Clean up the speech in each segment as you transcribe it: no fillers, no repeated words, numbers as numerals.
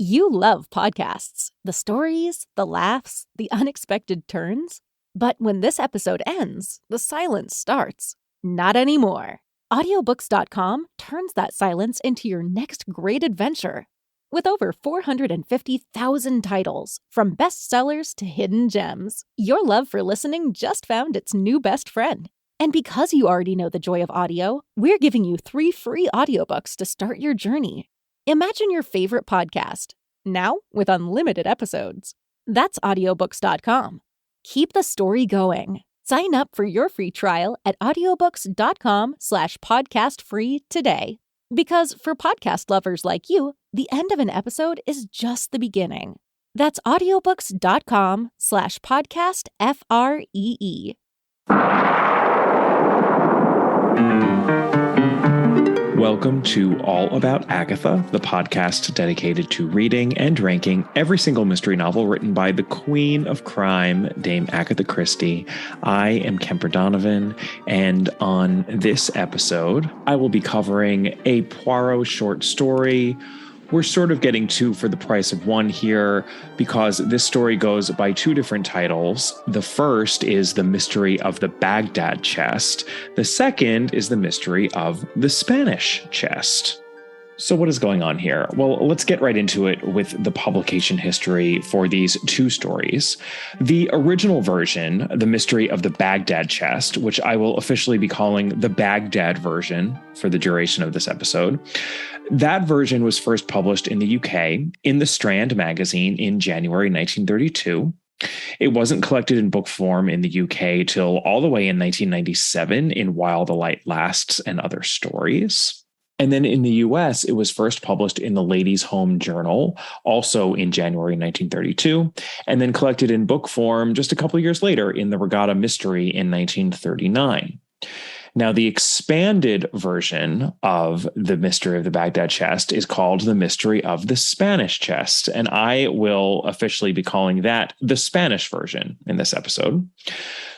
You love podcasts, the stories, the laughs, the unexpected turns. But when this episode ends, the silence starts. Not anymore. Audiobooks.com turns that silence into your next great adventure. With over 450,000 titles, from bestsellers to hidden gems, your love for listening just found its new best friend. And because you already know the joy of audio, we're giving you 3 free audiobooks to start your journey. Imagine your favorite podcast, now with unlimited episodes. That's audiobooks.com. Keep the story going. Sign up for your free trial at audiobooks.com/podcastfree today. Because for podcast lovers like you, the end of an episode is just the beginning. That's audiobooks.com/podcastfree. Welcome to All About Agatha, the podcast dedicated to reading and ranking every single mystery novel written by the Queen of Crime, Dame Agatha Christie. I am Kemper Donovan, and on this episode, I will be covering a Poirot short story. We're sort of getting 2 for the price of 1 here because this story goes by 2 different titles. The first is The Mystery of the Baghdad Chest. The second is The Mystery of the Spanish Chest. So what is going on here? Well, let's get right into it with the publication history for these 2 stories. The original version, The Mystery of the Baghdad Chest, which I will officially be calling the Baghdad version for the duration of this episode, that version was first published in the UK in the Strand magazine in January 1932. It wasn't collected in book form in the UK till all the way in 1997 in While the Light Lasts and Other Stories. And then in the US, it was first published in the Ladies' Home Journal, also in January 1932, and then collected in book form just a couple of years later in the Regatta Mystery in 1939. Now, the expanded version of The Mystery of the Baghdad Chest is called The Mystery of the Spanish Chest, and I will officially be calling that the Spanish version in this episode.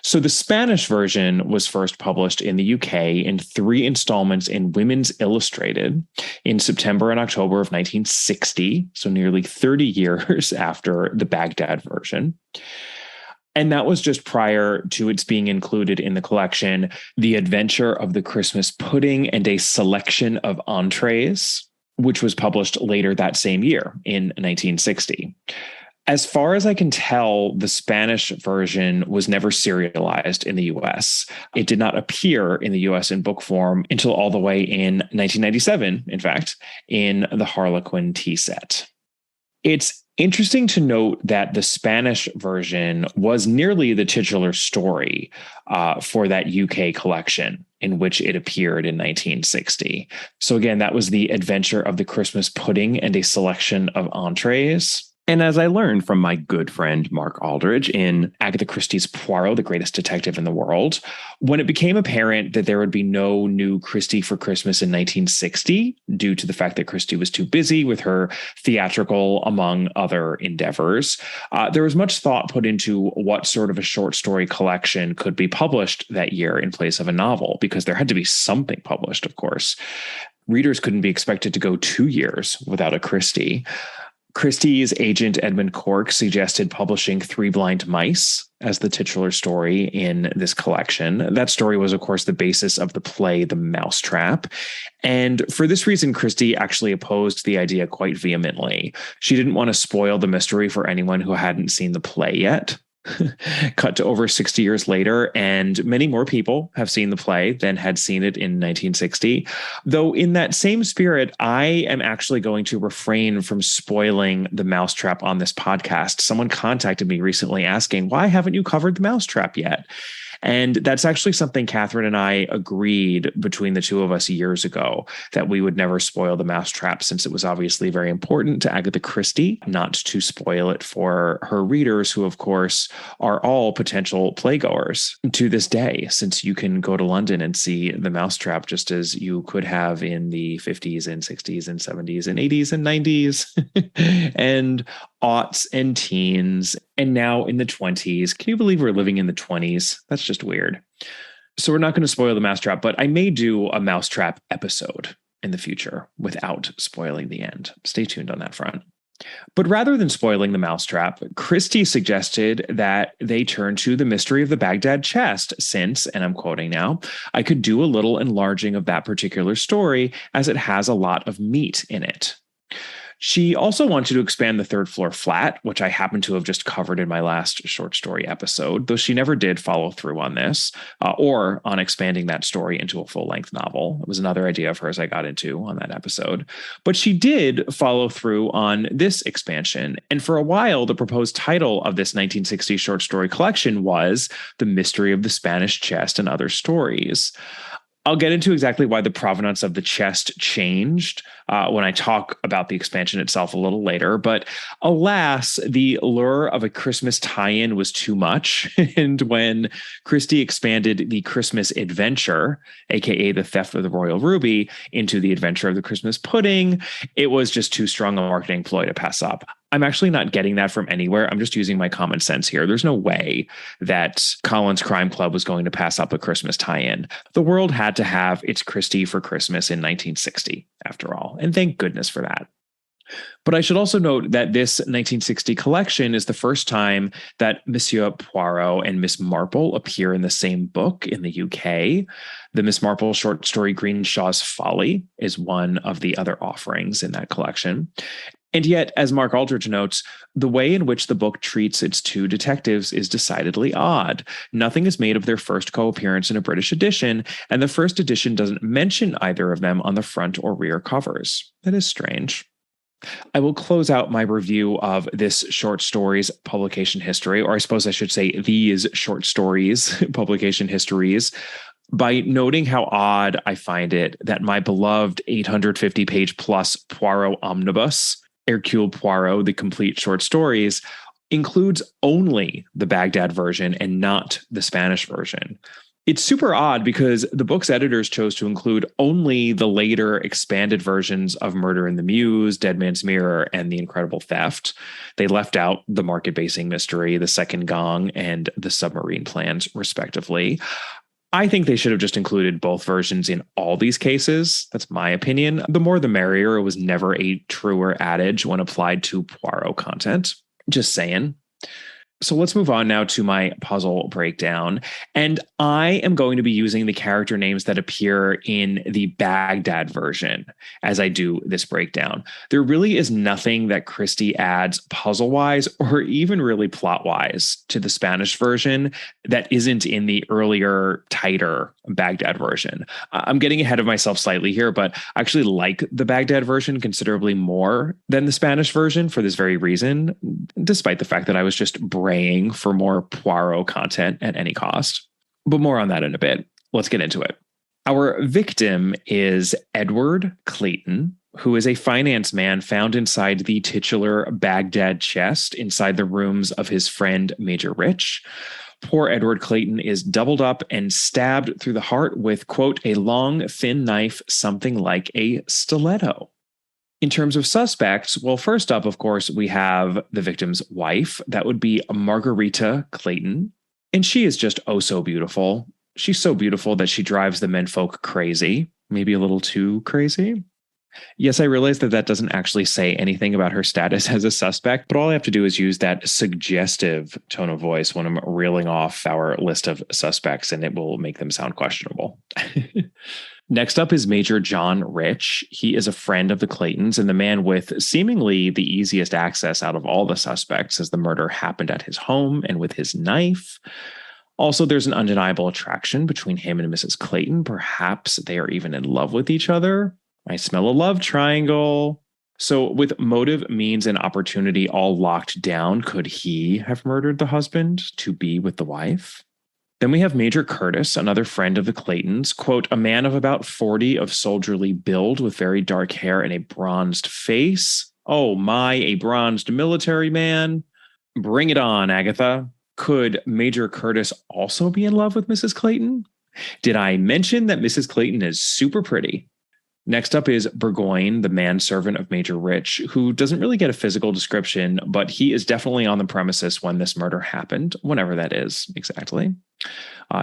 So the Spanish version was first published in the UK in 3 installments in Women's Illustrated in September and October of 1960, so nearly 30 years after the Baghdad version. And that was just prior to its being included in the collection, The Adventure of the Christmas Pudding and a Selection of Entrees, which was published later that same year in 1960. As far as I can tell, the Spanish version was never serialized in the US. It did not appear in the US in book form until all the way in 1997, in fact, in the Harlequin tea set. It's interesting to note that the Spanish version was nearly the titular story for that UK collection in which it appeared in 1960. So again, that was The Adventure of the Christmas Pudding and a Selection of Entrees. And as I learned from my good friend Mark Aldridge in Agatha Christie's Poirot, the Greatest Detective in the World, when it became apparent that there would be no new Christie for Christmas in 1960, due to the fact that Christie was too busy with her theatrical, among other endeavors, there was much thought put into what sort of a short story collection could be published that year in place of a novel, because there had to be something published, of course. Readers couldn't be expected to go 2 years without a Christie. Christie's agent Edmund Cork suggested publishing 3 Blind Mice as the titular story in this collection. That story was, of course, the basis of the play The Mousetrap. And for this reason, Christie actually opposed the idea quite vehemently. She didn't want to spoil the mystery for anyone who hadn't seen the play yet. Cut to over 60 years later, and many more people have seen the play than had seen it in 1960. Though in that same spirit, I am actually going to refrain from spoiling The Mousetrap on this podcast. Someone contacted me recently asking, why haven't you covered The Mousetrap yet? And that's actually something Catherine and I agreed between the 2 of us years ago, that we would never spoil The Mousetrap, since it was obviously very important to Agatha Christie not to spoil it for her readers, who, of course, are all potential playgoers to this day, since you can go to London and see The Mousetrap just as you could have in the 50s and 60s and 70s and 80s and 90s and aughts and teens, and now in the 20s. Can you believe we're living in the 20s? That's just weird. So we're not going to spoil The Mousetrap, but I may do a Mousetrap episode in the future without spoiling the end. Stay tuned on that front. But rather than spoiling the mousetrap, Christie suggested that they turn to the mystery of the Baghdad chest since, and I'm quoting now, I could do a little enlarging of that particular story as it has a lot of meat in it. She also wanted to expand the third floor flat, which I happen to have just covered in my last short story episode, though she never did follow through on this or on expanding that story into a full-length novel. It was another idea of hers I got into on that episode. But she did follow through on this expansion. And for a while, the proposed title of this 1960 short story collection was The Mystery of the Spanish Chest and Other Stories. I'll get into exactly why the provenance of the chest changed when I talk about the expansion itself a little later. But alas, the lure of a Christmas tie-in was too much. And when Christie expanded the Christmas Adventure, aka the Theft of the Royal Ruby, into the Adventure of the Christmas Pudding, it was just too strong a marketing ploy to pass up. I'm actually not getting that from anywhere. I'm just using my common sense here. There's no way that Colin's Crime Club was going to pass up a Christmas tie-in. The world had to have its Christie for Christmas in 1960, after all. And thank goodness for that. But I should also note that this 1960 collection is the first time that Monsieur Poirot and Miss Marple appear in the same book in the UK. The Miss Marple short story Greenshaw's Folly is one of the other offerings in that collection. And yet, as Mark Aldrich notes, the way in which the book treats its two detectives is decidedly odd. Nothing is made of their first co-appearance in a British edition, and the first edition doesn't mention either of them on the front or rear covers. That is strange. I will close out my review of this short stories publication history, or I suppose I should say these short stories publication histories, by noting how odd I find it that my beloved 850-page plus Poirot omnibus, Hercule Poirot, the complete short stories, includes only the Baghdad version and not the Spanish version. It's super odd because the book's editors chose to include only the later expanded versions of Murder in the Mews, Dead Man's Mirror, and The Incredible Theft. They left out the market-basing mystery, The Second Gong, and The Submarine Plans, respectively. I think they should have just included both versions in all these cases. That's my opinion. The more the merrier. It was never a truer adage when applied to Poirot content. Just saying. So let's move on now to my puzzle breakdown. And I am going to be using the character names that appear in the Baghdad version as I do this breakdown. There really is nothing that Christie adds puzzle-wise or even really plot-wise to the Spanish version that isn't in the earlier, tighter Baghdad version. I'm getting ahead of myself slightly here, but I actually like the Baghdad version considerably more than the Spanish version for this very reason, despite the fact that I was just braying for more Poirot content at any cost. But more on that in a bit. Let's get into it. Our victim is Edward Clayton, who is a finance man found inside the titular Baghdad chest inside the rooms of his friend Major Rich. Poor Edward Clayton is doubled up and stabbed through the heart with, quote, a long, thin knife, something like a stiletto. In terms of suspects, well, first up, of course, we have the victim's wife. That would be Margarita Clayton. And she is just oh so beautiful. She's so beautiful that she drives the menfolk crazy, maybe a little too crazy. Yes, I realize that that doesn't actually say anything about her status as a suspect, but all I have to do is use that suggestive tone of voice when I'm reeling off our list of suspects, and it will make them sound questionable. Next up is Major John Rich. He is a friend of the Claytons and the man with seemingly the easiest access out of all the suspects, as the murder happened at his home and with his knife. Also, there's an undeniable attraction between him and Mrs. Clayton. Perhaps they are even in love with each other. I smell a love triangle. So with motive, means, and opportunity all locked down, could he have murdered the husband to be with the wife? Then we have Major Curtis, another friend of the Claytons, quote, a man of about 40 of soldierly build with very dark hair and a bronzed face. Oh my, a bronzed military man. Bring it on, Agatha. Could Major Curtis also be in love with Mrs. Clayton? Did I mention that Mrs. Clayton is super pretty? Next up is Burgoyne, the manservant of Major Rich, who doesn't really get a physical description, but he is definitely on the premises when this murder happened, whenever that is exactly.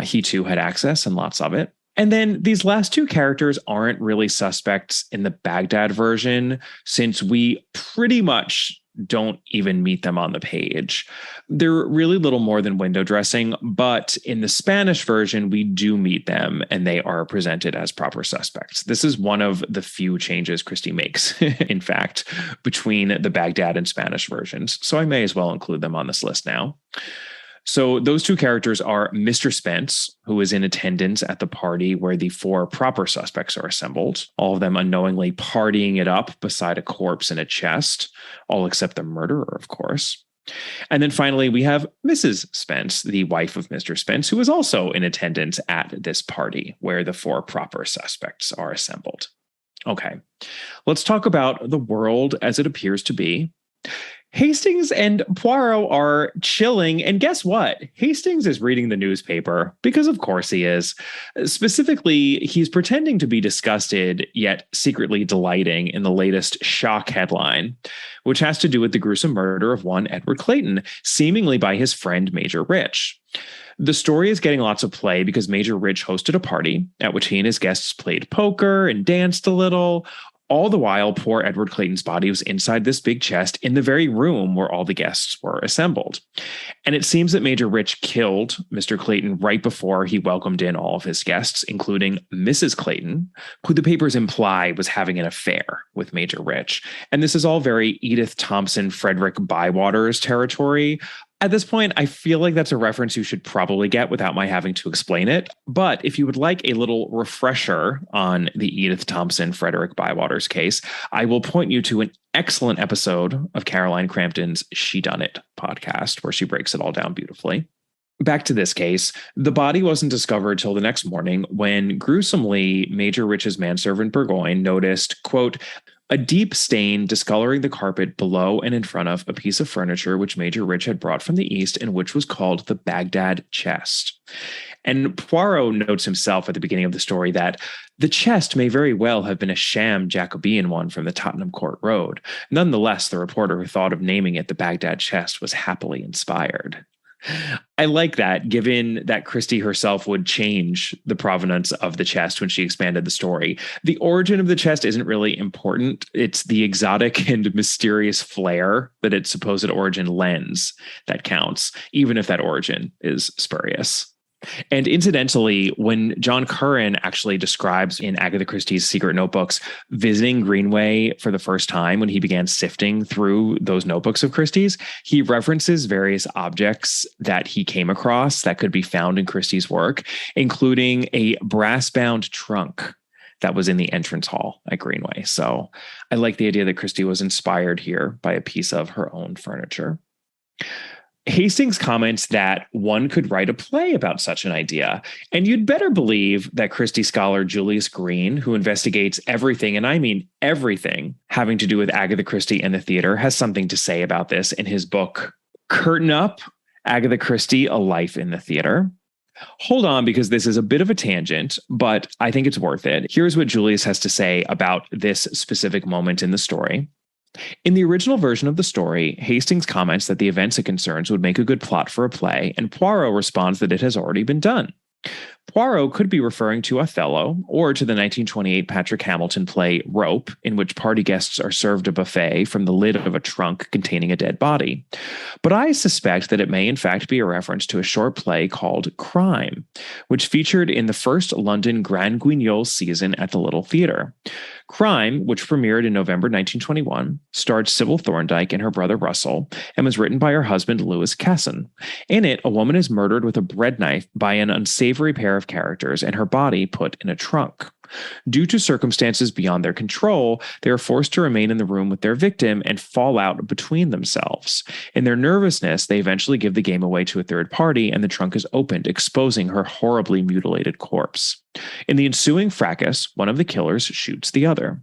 He too had access and lots of it. And then these last two characters aren't really suspects in the Baghdad version, since we pretty much don't even meet them on the page. They're really little more than window dressing, but in the Spanish version, we do meet them and they are presented as proper suspects. This is one of the few changes Christie makes, in fact, between the Baghdad and Spanish versions. So I may as well include them on this list now. So those two characters are Mr. Spence, who is in attendance at the party where the four proper suspects are assembled, all of them unknowingly partying it up beside a corpse in a chest, all except the murderer, of course. And then finally, we have Mrs. Spence, the wife of Mr. Spence, who is also in attendance at this party where the four proper suspects are assembled. Okay, let's talk about the world as it appears to be. Hastings and Poirot are chilling, and guess what? Hastings is reading the newspaper, because of course he is. Specifically, he's pretending to be disgusted, yet secretly delighting in the latest shock headline, which has to do with the gruesome murder of one Edward Clayton, seemingly by his friend Major Rich. The story is getting lots of play because Major Rich hosted a party at which he and his guests played poker and danced a little. All the while, poor Edward Clayton's body was inside this big chest in the very room where all the guests were assembled. And it seems that Major Rich killed Mr. Clayton right before he welcomed in all of his guests, including Mrs. Clayton, who the papers imply was having an affair with Major Rich. And this is all very Edith Thompson, Frederick Bywaters territory. At this point, I feel like that's a reference you should probably get without my having to explain it. But if you would like a little refresher on the Edith Thompson, Frederick Bywaters case, I will point you to an excellent episode of Caroline Crampton's She Done It podcast, where she breaks it all down beautifully. Back to this case, the body wasn't discovered till the next morning when, gruesomely, Major Rich's manservant Burgoyne noticed, quote, a deep stain discoloring the carpet below and in front of a piece of furniture which Major Rich had brought from the East and which was called the Baghdad chest. And Poirot notes himself at the beginning of the story that the chest may very well have been a sham Jacobean one from the Tottenham Court Road. Nonetheless, the reporter who thought of naming it the Baghdad chest was happily inspired. I like that, given that Christie herself would change the provenance of the chest when she expanded the story. The origin of the chest isn't really important. It's the exotic and mysterious flair that its supposed origin lends that counts, even if that origin is spurious. And incidentally, when John Curran actually describes in Agatha Christie's Secret Notebooks visiting Greenway for the first time when he began sifting through those notebooks of Christie's, he references various objects that he came across that could be found in Christie's work, including a brass-bound trunk that was in the entrance hall at Greenway. So I like the idea that Christie was inspired here by a piece of her own furniture. Hastings comments that one could write a play about such an idea, and you'd better believe that Christie scholar Julius Green, who investigates everything, and I mean everything, having to do with Agatha Christie and the theater, has something to say about this in his book, Curtain Up, Agatha Christie, A Life in the Theater. Hold on, because this is a bit of a tangent, but I think it's worth it. Here's what Julius has to say about this specific moment in the story. In the original version of the story, Hastings comments that the events it concerns would make a good plot for a play, and Poirot responds that it has already been done. Poirot could be referring to Othello or to the 1928 Patrick Hamilton play Rope, in which party guests are served a buffet from the lid of a trunk containing a dead body. But I suspect that it may in fact be a reference to a short play called Crime, which featured in the first London Grand Guignol season at the Little Theatre. Crime, which premiered in November 1921, starred Sybil Thorndike and her brother Russell, and was written by her husband Lewis Casson. In it, a woman is murdered with a bread knife by an unsavory pair of characters and her body put in a trunk. Due to circumstances beyond their control, they are forced to remain in the room with their victim and fall out between themselves. In their nervousness, they eventually give the game away to a third party, and the trunk is opened, exposing her horribly mutilated corpse. In the ensuing fracas, one of the killers shoots the other.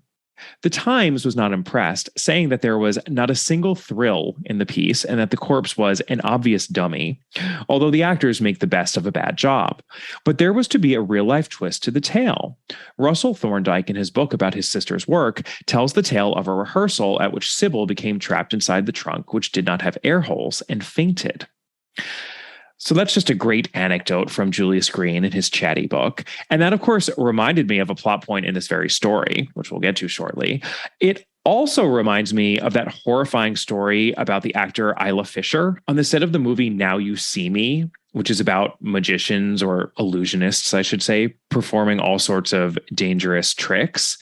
The Times was not impressed, saying that there was not a single thrill in the piece and that the corpse was an obvious dummy, although the actors make the best of a bad job. But there was to be a real-life twist to the tale. Russell Thorndike, in his book about his sister's work, tells the tale of a rehearsal at which Sybil became trapped inside the trunk, which did not have air holes, and fainted. So that's just a great anecdote from Julius Green in his chatty book. And that, of course, reminded me of a plot point in this very story, which we'll get to shortly. It also reminds me of that horrifying story about the actor Isla Fisher on the set of the movie Now You See Me, which is about magicians or illusionists, I should say, performing all sorts of dangerous tricks.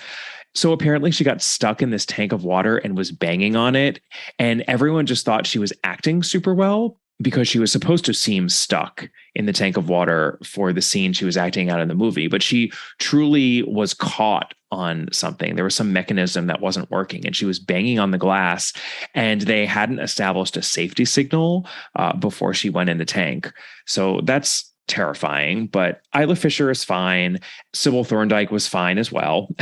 So apparently she got stuck in this tank of water and was banging on it. And everyone just thought she was acting super well because she was supposed to seem stuck in the tank of water for the scene she was acting out in the movie. But she truly was caught on something. There was some mechanism that wasn't working and she was banging on the glass and they hadn't established a safety signal before she went in the tank. So that's terrifying, but Isla Fisher is fine. Sybil Thorndike was fine as well.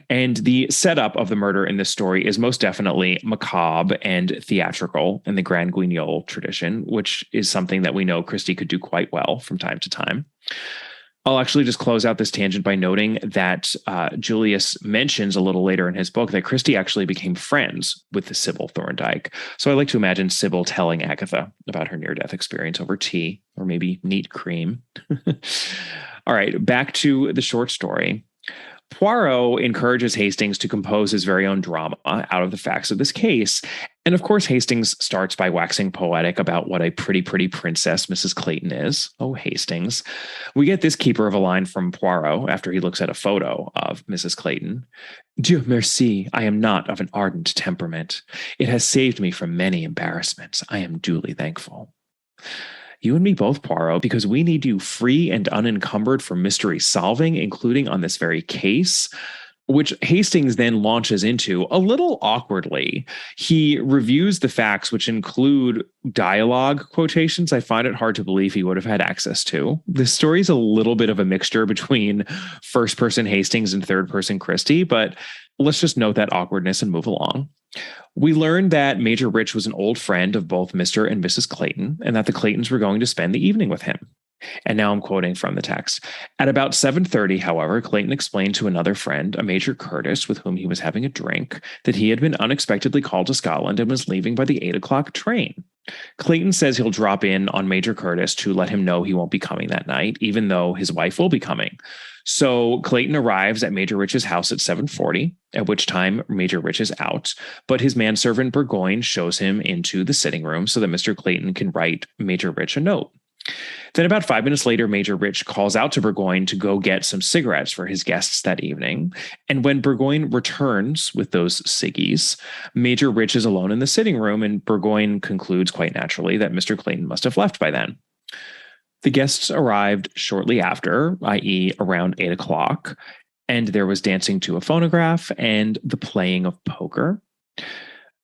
And the setup of the murder in this story is most definitely macabre and theatrical in the Grand Guignol tradition, which is something that we know Christie could do quite well from time to time. I'll actually just close out this tangent by noting that Julius mentions a little later in his book that Christie actually became friends with the Sybil Thorndike. So I like to imagine Sybil telling Agatha about her near-death experience over tea or maybe neat cream. All right, back to the short story. Poirot encourages Hastings to compose his very own drama out of the facts of this case. And of course, Hastings starts by waxing poetic about what a pretty, pretty princess Mrs. Clayton is. Oh, Hastings. We get this keeper of a line from Poirot after he looks at a photo of Mrs. Clayton. Dieu merci, I am not of an ardent temperament. It has saved me from many embarrassments. I am duly thankful. You and me both, Poirot, because we need you free and unencumbered for mystery solving, including on this very case, which Hastings then launches into a little awkwardly. He reviews the facts, which include dialogue quotations I find it hard to believe he would have had access to. The story is a little bit of a mixture between first-person Hastings and third-person Christie, but let's just note that awkwardness and move along. We learned that Major Rich was an old friend of both Mr. and Mrs. Clayton, and that the Claytons were going to spend the evening with him. And now I'm quoting from the text. At about 7:30, however, Clayton explained to another friend, a Major Curtis, with whom he was having a drink, that he had been unexpectedly called to Scotland and was leaving by the 8 o'clock train. Clayton says he'll drop in on Major Curtis to let him know he won't be coming that night, even though his wife will be coming. So Clayton arrives at Major Rich's house at 7:40, at which time Major Rich is out, but his manservant Burgoyne shows him into the sitting room so that Mr. Clayton can write Major Rich a note. Then about 5 minutes later, Major Rich calls out to Burgoyne to go get some cigarettes for his guests that evening. And when Burgoyne returns with those ciggies, Major Rich is alone in the sitting room, and Burgoyne concludes quite naturally that Mr. Clayton must have left by then. The guests arrived shortly after, i.e. around 8 o'clock, and there was dancing to a phonograph and the playing of poker.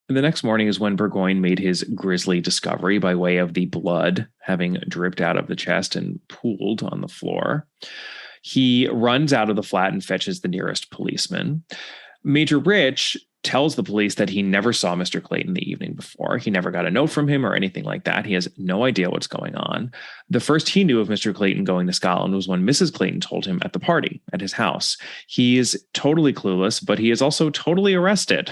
And the next morning is when Burgoyne made his grisly discovery by way of the blood having dripped out of the chest and pooled on the floor. He runs out of the flat and fetches the nearest policeman. Major Rich tells the police that he never saw Mr. Clayton the evening before. He never got a note from him or anything like that. He has no idea what's going on. The first he knew of Mr. Clayton going to Scotland was when Mrs. Clayton told him at the party at his house. He is totally clueless, but he is also totally arrested.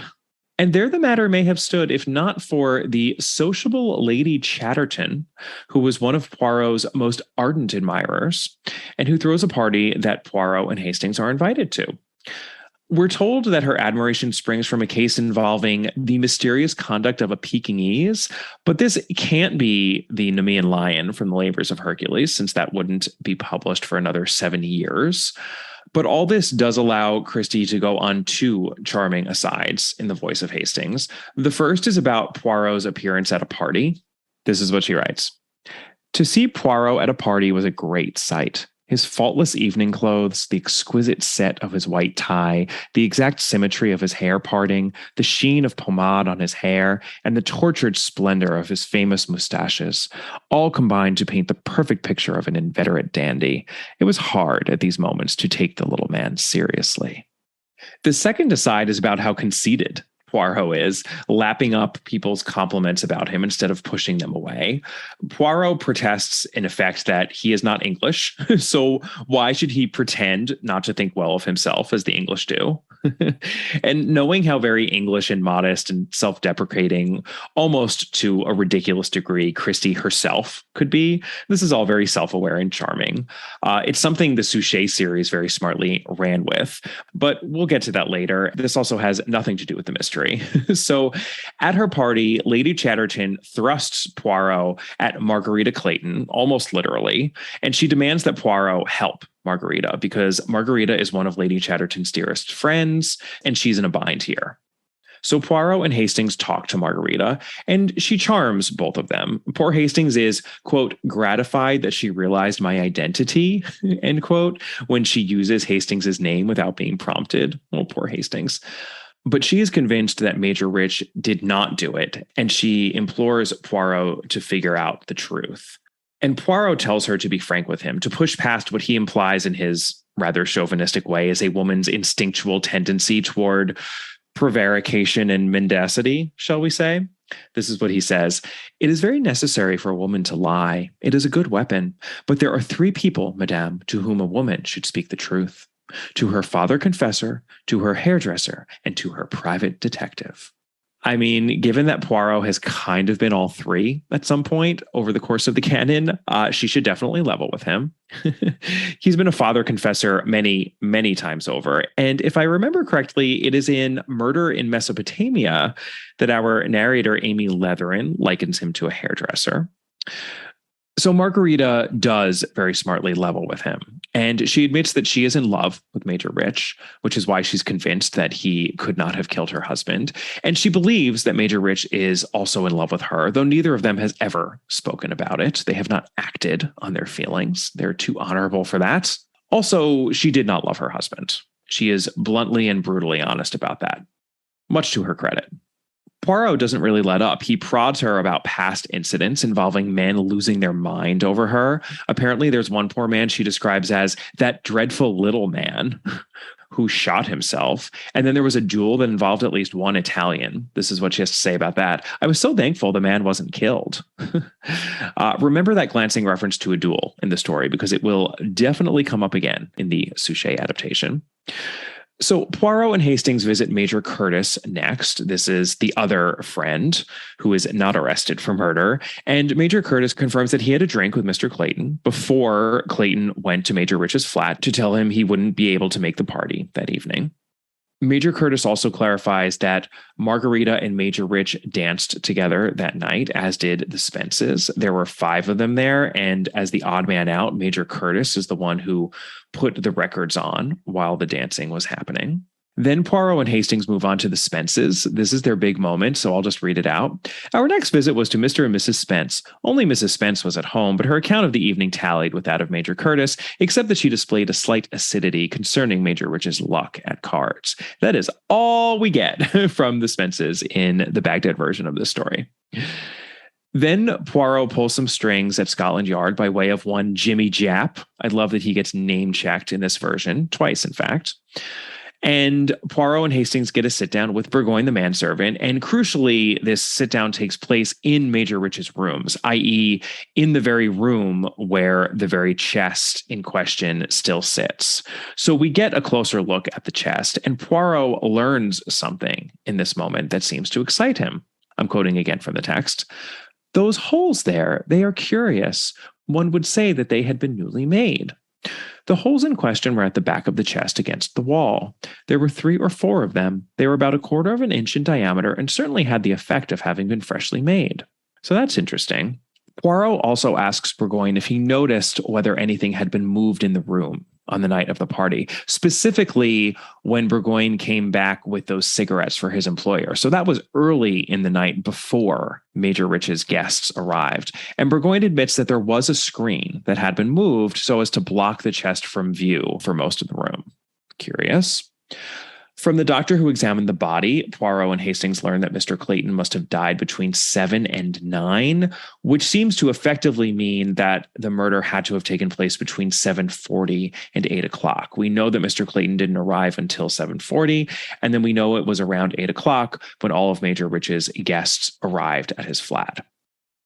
And there the matter may have stood if not for the sociable Lady Chatterton, who was one of Poirot's most ardent admirers, and who throws a party that Poirot and Hastings are invited to. We're told that her admiration springs from a case involving the mysterious conduct of a Pekingese, but this can't be the Nemean lion from the Labors of Hercules, since that wouldn't be published for another 7 years. But all this does allow Christie to go on two charming asides in the voice of Hastings. The first is about Poirot's appearance at a party. This is what she writes. To see Poirot at a party was a great sight. His faultless evening clothes, the exquisite set of his white tie, the exact symmetry of his hair parting, the sheen of pomade on his hair, and the tortured splendor of his famous moustaches, all combined to paint the perfect picture of an inveterate dandy. It was hard at these moments to take the little man seriously. The second aside is about how conceited Poirot is, lapping up people's compliments about him instead of pushing them away. Poirot protests, in effect, that he is not English, so why should he pretend not to think well of himself as the English do? And knowing how very English and modest and self-deprecating, almost to a ridiculous degree, Christie herself could be, this is all very self-aware and charming. It's something the Suchet series very smartly ran with, but we'll get to that later. This also has nothing to do with the mystery. So at her party, Lady Chatterton thrusts Poirot at Margarita Clayton, almost literally, and she demands that Poirot help Margarita because Margarita is one of Lady Chatterton's dearest friends, and she's in a bind here. So Poirot and Hastings talk to Margarita, and she charms both of them. Poor Hastings is, quote, gratified that she realized my identity, end quote, when she uses Hastings's name without being prompted. Oh, poor Hastings. But she is convinced that Major Rich did not do it, and she implores Poirot to figure out the truth. And Poirot tells her to be frank with him, to push past what he implies in his rather chauvinistic way as a woman's instinctual tendency toward prevarication and mendacity, shall we say. This is what he says. It is very necessary for a woman to lie. It is a good weapon. But there are 3 people, madame, to whom a woman should speak the truth. To her father confessor, to her hairdresser, and to her private detective. I mean, given that Poirot has kind of been all 3 at some point over the course of the canon, she should definitely level with him. He's been a father confessor many, many times over. And if I remember correctly, it is in Murder in Mesopotamia that our narrator, Amy Leatherin, likens him to a hairdresser. So Margarita does very smartly level with him, and she admits that she is in love with Major Rich, which is why she's convinced that he could not have killed her husband. And she believes that Major Rich is also in love with her, though neither of them has ever spoken about it. They have not acted on their feelings. They're too honorable for that. Also, she did not love her husband. She is bluntly and brutally honest about that, much to her credit. Poirot doesn't really let up. He prods her about past incidents involving men losing their mind over her. Apparently, there's one poor man she describes as that dreadful little man who shot himself. And then there was a duel that involved at least one Italian. This is what she has to say about that. I was so thankful the man wasn't killed. Remember that glancing reference to a duel in the story, because it will definitely come up again in the Suchet adaptation. So Poirot and Hastings visit Major Curtis next. This is the other friend who is not arrested for murder. And Major Curtis confirms that he had a drink with Mr. Clayton before Clayton went to Major Rich's flat to tell him he wouldn't be able to make the party that evening. Major Curtis also clarifies that Margarita and Major Rich danced together that night, as did the Spences. There were 5 of them there, and as the odd man out, Major Curtis is the one who put the records on while the dancing was happening. Then Poirot and Hastings move on to the Spences. This is their big moment, so I'll just read it out. Our next visit was to Mr. and Mrs. Spence. Only Mrs. Spence was at home, but her account of the evening tallied with that of Major Curtis, except that she displayed a slight acidity concerning Major Rich's luck at cards. That is all we get from the Spences in the Baghdad version of this story. Then Poirot pulls some strings at Scotland Yard by way of one Jimmy Japp. I love that he gets name-checked in this version, twice in fact. And Poirot and Hastings get a sit-down with Burgoyne, the manservant. And crucially, this sit-down takes place in Major Rich's rooms, i.e. in the very room where the very chest in question still sits. So we get a closer look at the chest, and Poirot learns something in this moment that seems to excite him. I'm quoting again from the text. Those holes there, they are curious. One would say that they had been newly made. The holes in question were at the back of the chest against the wall. There were 3 or 4 of them. They were about 1/4 of an inch in diameter and certainly had the effect of having been freshly made. So that's interesting. Poirot also asks Burgoyne if he noticed whether anything had been moved in the room on the night of the party, specifically when Burgoyne came back with those cigarettes for his employer. So that was early in the night before Major Rich's guests arrived. And Burgoyne admits that there was a screen that had been moved so as to block the chest from view for most of the room. Curious. From the doctor who examined the body, Poirot and Hastings learned that Mr. Clayton must have died between 7 and 9, which seems to effectively mean that the murder had to have taken place between 7:40 and 8 o'clock. We know that Mr. Clayton didn't arrive until 7:40, and then we know it was around 8 o'clock when all of Major Rich's guests arrived at his flat.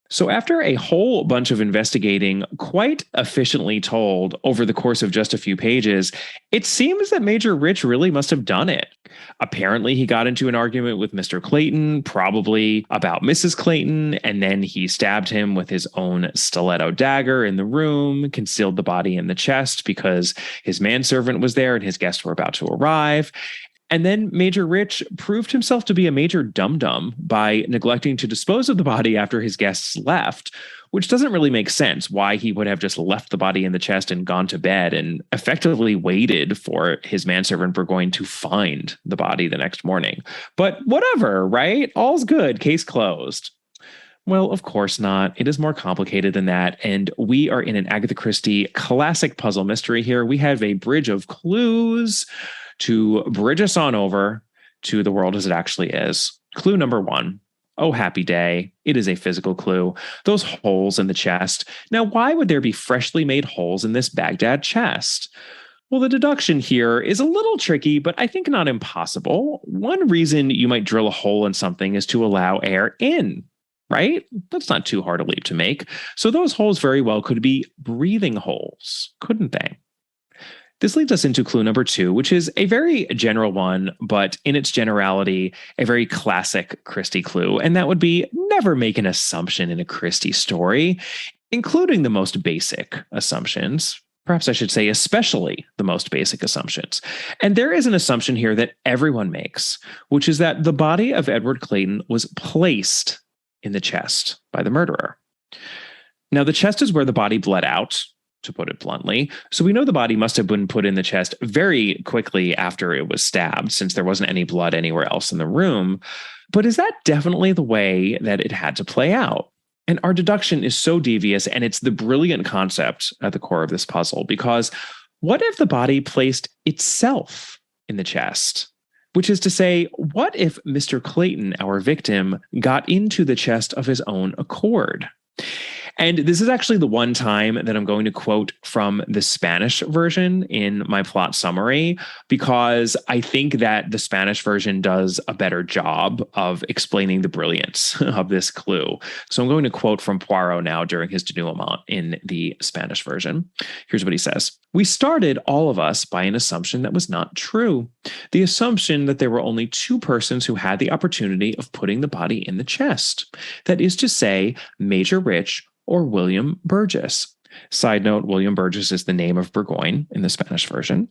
So after a whole bunch of investigating, quite efficiently told over the course of just a few pages, it seems that Major Rich really must have done it. Apparently, he got into an argument with Mr. Clayton, probably about Mrs. Clayton, and then he stabbed him with his own stiletto dagger in the room, concealed the body in the chest because his manservant was there and his guests were about to arrive. And then Major Rich proved himself to be a major dum-dum by neglecting to dispose of the body after his guests left, which doesn't really make sense why he would have just left the body in the chest and gone to bed and effectively waited for his manservant Burgoyne to find the body the next morning. But whatever, right? All's good. Case closed. Well, of course not. It is more complicated than that. And we are in an Agatha Christie classic puzzle mystery here. We have a bridge of clues to bridge us on over to the world as it actually is. Clue number 1. Oh, happy day. It is a physical clue. Those holes in the chest. Now, why would there be freshly made holes in this Baghdad chest? Well, the deduction here is a little tricky, but I think not impossible. One reason you might drill a hole in something is to allow air in, right? That's not too hard a leap to make. So those holes very well could be breathing holes, couldn't they? This leads us into clue number 2, which is a very general one, but in its generality, a very classic Christie clue. And that would be never make an assumption in a Christie story, including the most basic assumptions. Perhaps I should say, especially the most basic assumptions. And there is an assumption here that everyone makes, which is that the body of Edward Clayton was placed in the chest by the murderer. Now, the chest is where the body bled out, to put it bluntly. So we know the body must have been put in the chest very quickly after it was stabbed, since there wasn't any blood anywhere else in the room. But is that definitely the way that it had to play out? And our deduction is so devious, and it's the brilliant concept at the core of this puzzle, because what if the body placed itself in the chest? Which is to say, what if Mr. Clayton, our victim, got into the chest of his own accord? And this is actually the one time that I'm going to quote from the Spanish version in my plot summary, because I think that the Spanish version does a better job of explaining the brilliance of this clue. So I'm going to quote from Poirot now during his denouement in the Spanish version. Here's what he says. We started, all of us, by an assumption that was not true. The assumption that there were only 2 persons who had the opportunity of putting the body in the chest. That is to say, Major Rich or William Burgess. Side note, William Burgess is the name of Burgoyne in the Spanish version.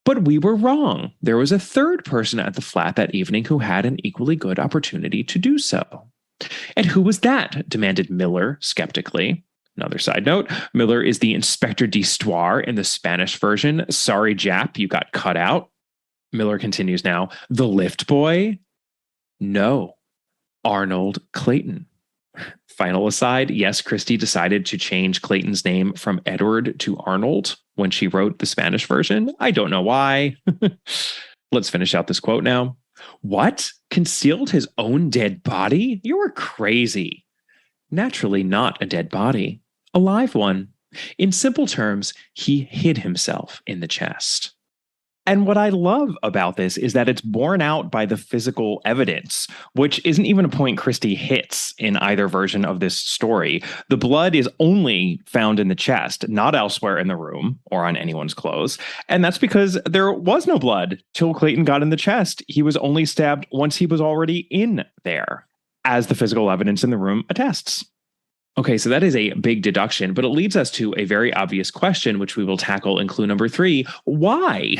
But we were wrong. There was a 3rd person at the flat that evening who had an equally good opportunity to do so. And who was that? Demanded Miller skeptically. Another side note, Miller is the Inspector d'Histoire in the Spanish version. Sorry, Jap, you got cut out. Miller continues now. The lift boy? No, Arnold Clayton. Final aside, yes, Christie decided to change Clayton's name from Edward to Arnold when she wrote the Spanish version. I don't know why. Let's finish out this quote now. What? Concealed his own dead body? You were crazy. Naturally not a dead body. A live one. In simple terms, he hid himself in the chest. And what I love about this is that it's borne out by the physical evidence, which isn't even a point Christie hits in either version of this story. The blood is only found in the chest, not elsewhere in the room or on anyone's clothes. And that's because there was no blood till Clayton got in the chest. He was only stabbed once he was already in there, as the physical evidence in the room attests. Okay, so that is a big deduction, but it leads us to a very obvious question, which we will tackle in clue number 3. Why?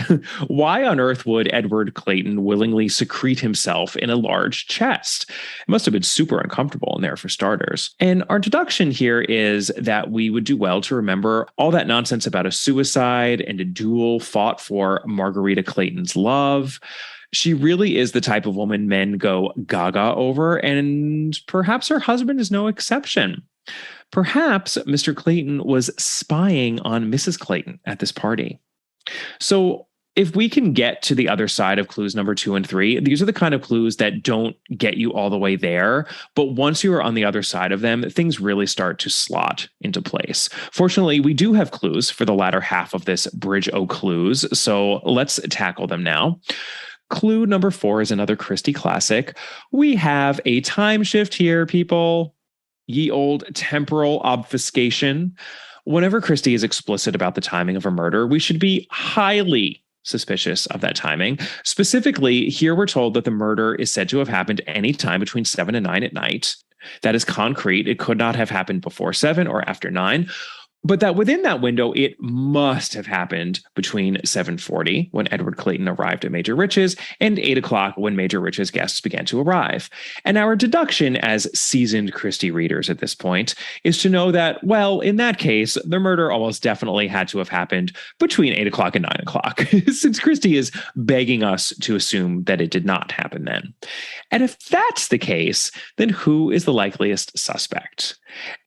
Why on earth would Edward Clayton willingly secrete himself in a large chest? It must have been super uncomfortable in there for starters. And our deduction here is that we would do well to remember all that nonsense about a suicide and a duel fought for Margarita Clayton's love. She really is the type of woman men go gaga over, and perhaps her husband is no exception. Perhaps Mr. Clayton was spying on Mrs. Clayton at this party. So if we can get to the other side of clues number 2 and 3, these are the kind of clues that don't get you all the way there. But once you are on the other side of them, things really start to slot into place. Fortunately, we do have clues for the latter half of this bridge o' clues. So let's tackle them now. Clue number 4 is another Christie classic. We have a time shift here, people. Ye old temporal obfuscation. Whenever Christie is explicit about the timing of a murder, we should be highly suspicious of that timing. Specifically, here we're told that the murder is said to have happened any time between 7 and 9 at night. That is concrete. It could not have happened before 7 or after 9. But that within that window, it must have happened between 7:40, when Edward Clayton arrived at Major Rich's, and 8 o'clock, when Major Rich's guests began to arrive. And our deduction as seasoned Christie readers at this point is to know that, well, in that case, the murder almost definitely had to have happened between 8 o'clock and 9 o'clock, since Christie is begging us to assume that it did not happen then. And if that's the case, then who is the likeliest suspect?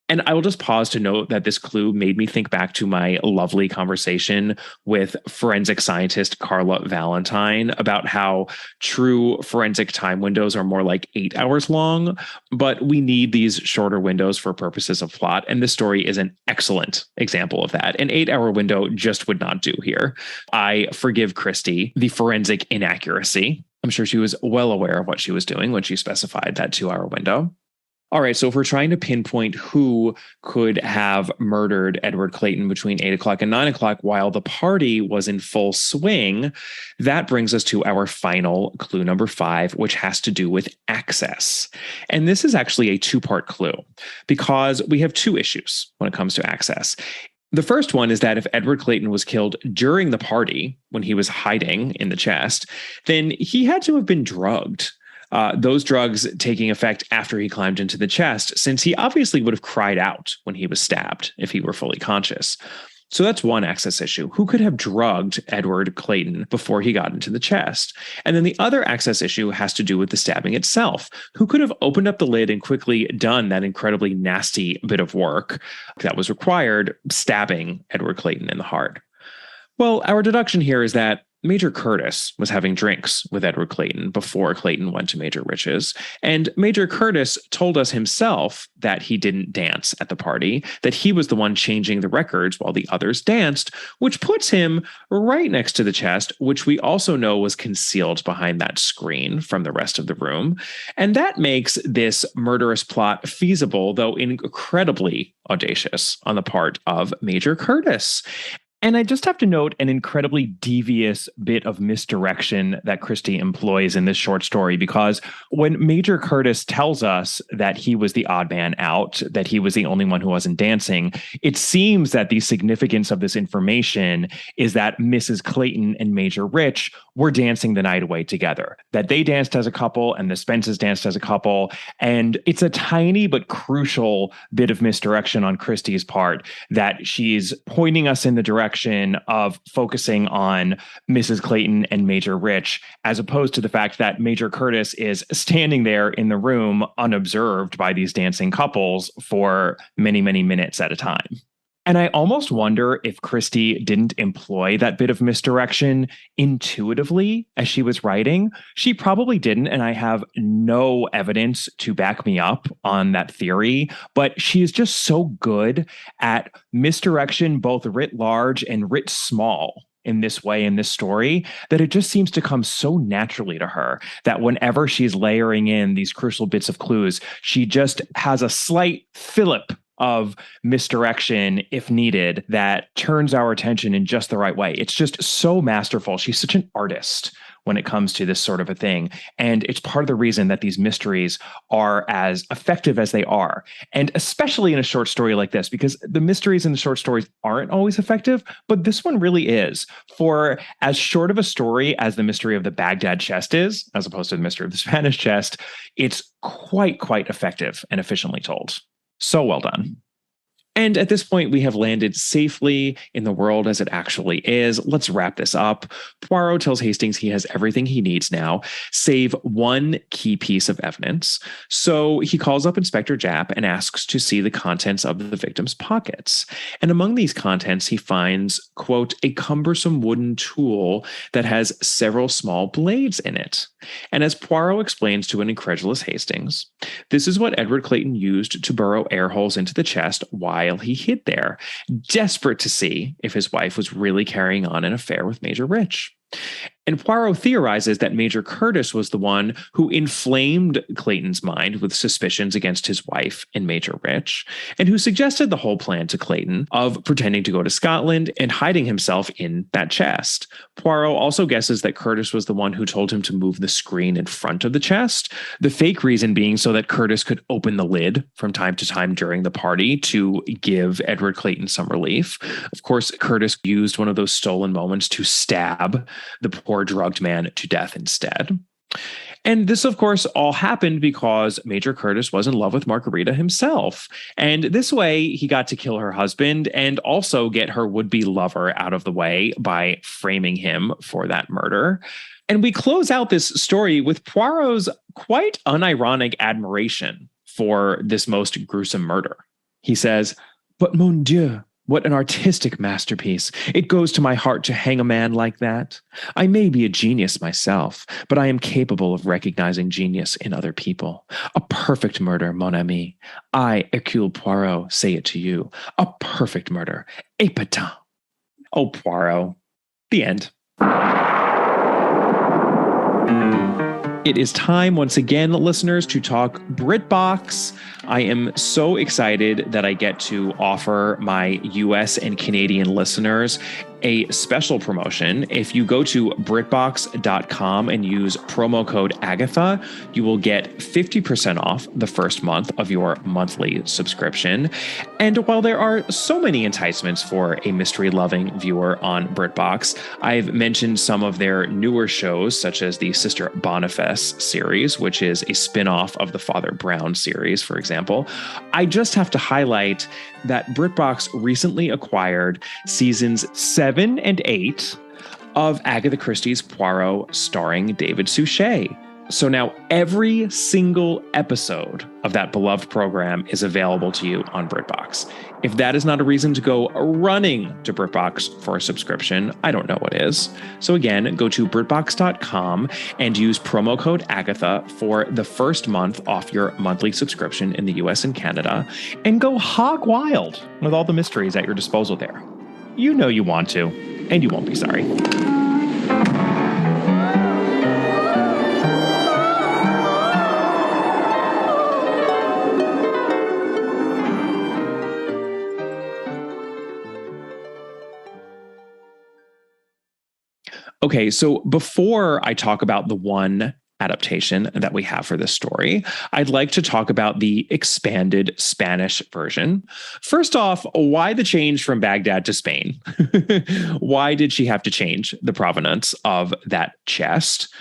And I will just pause to note that this clue made me think back to my lovely conversation with forensic scientist Carla Valentine about how true forensic time windows are more like 8 hours long, but we need these shorter windows for purposes of plot. And this story is an excellent example of that. An 8-hour window just would not do here. I forgive Christie the forensic inaccuracy. I'm sure she was well aware of what she was doing when she specified that 2-hour window. All right, so if we're trying to pinpoint who could have murdered Edward Clayton between 8 o'clock and 9 o'clock while the party was in full swing, that brings us to our final clue number 5, which has to do with access. And this is actually a 2-part clue because we have 2 issues when it comes to access. The first one is that if Edward Clayton was killed during the party when he was hiding in the chest, then he had to have been drugged. Those drugs taking effect after he climbed into the chest, since he obviously would have cried out when he was stabbed if he were fully conscious. So that's one access issue. Who could have drugged Edward Clayton before he got into the chest? And then the other access issue has to do with the stabbing itself. Who could have opened up the lid and quickly done that incredibly nasty bit of work that was required, stabbing Edward Clayton in the heart? Well, our deduction here is that Major Curtis was having drinks with Edward Clayton before Clayton went to Major Rich's. And Major Curtis told us himself that he didn't dance at the party, that he was the one changing the records while the others danced, which puts him right next to the chest, which we also know was concealed behind that screen from the rest of the room. And that makes this murderous plot feasible, though incredibly audacious on the part of Major Curtis. And I just have to note an incredibly devious bit of misdirection that Christie employs in this short story, because when Major Curtis tells us that he was the odd man out, that he was the only one who wasn't dancing, it seems that the significance of this information is that Mrs. Clayton and Major Rich were dancing the night away together, that they danced as a couple and the Spences danced as a couple. And it's a tiny but crucial bit of misdirection on Christie's part that she's pointing us in the direction of focusing on Mrs. Clayton and Major Rich, as opposed to the fact that Major Curtis is standing there in the room unobserved by these dancing couples for many, many minutes at a time. And I almost wonder if Christie didn't employ that bit of misdirection intuitively as she was writing. She probably didn't, and I have no evidence to back me up on that theory, but she is just so good at misdirection, both writ large and writ small in this way in this story, that it just seems to come so naturally to her that whenever she's layering in these crucial bits of clues, she just has a slight fillip of misdirection, if needed, that turns our attention in just the right way. It's just so masterful. She's such an artist when it comes to this sort of a thing. And it's part of the reason that these mysteries are as effective as they are. And especially in a short story like this, because the mysteries in the short stories aren't always effective, but this one really is. For as short of a story as the mystery of the Baghdad chest is, as opposed to the mystery of the Spanish chest, it's quite effective and efficiently told. So well done. And at this point, we have landed safely in the world as it actually is. Let's wrap this up. Poirot tells Hastings he has everything he needs now, save one key piece of evidence. So he calls up Inspector Japp and asks to see the contents of the victim's pockets. And among these contents, he finds, quote, a cumbersome wooden tool that has several small blades in it. And as Poirot explains to an incredulous Hastings, this is what Edward Clayton used to burrow air holes into the chest while he hid there, desperate to see if his wife was really carrying on an affair with Major Rich. And Poirot theorizes that Major Curtis was the one who inflamed Clayton's mind with suspicions against his wife and Major Rich, and who suggested the whole plan to Clayton of pretending to go to Scotland and hiding himself in that chest. Poirot also guesses that Curtis was the one who told him to move the screen in front of the chest, the fake reason being so that Curtis could open the lid from time to time during the party to give Edward Clayton some relief. Of course, Curtis used one of those stolen moments to stab the poor drugged man to death instead. And this, of course, all happened because Major Curtis was in love with Margarita himself. And this way, he got to kill her husband and also get her would-be lover out of the way by framing him for that murder. And we close out this story with Poirot's quite unironic admiration for this most gruesome murder. He says, "But mon Dieu, what an artistic masterpiece. It goes to my heart to hang a man like that. I may be a genius myself, but I am capable of recognizing genius in other people. A perfect murder, mon ami. I, Hercule Poirot, say it to you. A perfect murder. Épatant." Oh, Poirot. The end. It is time once again, listeners, to talk BritBox. I am so excited that I get to offer my US and Canadian listeners a special promotion. If you go to BritBox.com and use promo code Agatha, you will get 50% off the first month of your monthly subscription. And while there are so many enticements for a mystery-loving viewer on BritBox, I've mentioned some of their newer shows, such as the Sister Boniface series, which is a spin-off of the Father Brown series, for example. I just have to highlight that BritBox recently acquired seasons 7 and 8 of Agatha Christie's Poirot starring David Suchet. So now every single episode of that beloved program is available to you on BritBox. If that is not a reason to go running to BritBox for a subscription, I don't know what is. So again, go to BritBox.com and use promo code Agatha for the first month off your monthly subscription in the US and Canada, and go hog wild with all the mysteries at your disposal there. You know you want to, and you won't be sorry. Okay, so before I talk about the one adaptation that we have for this story, I'd like to talk about the expanded Spanish version. First off, why the change from Baghdad to Spain? Why did she have to change the provenance of that chest?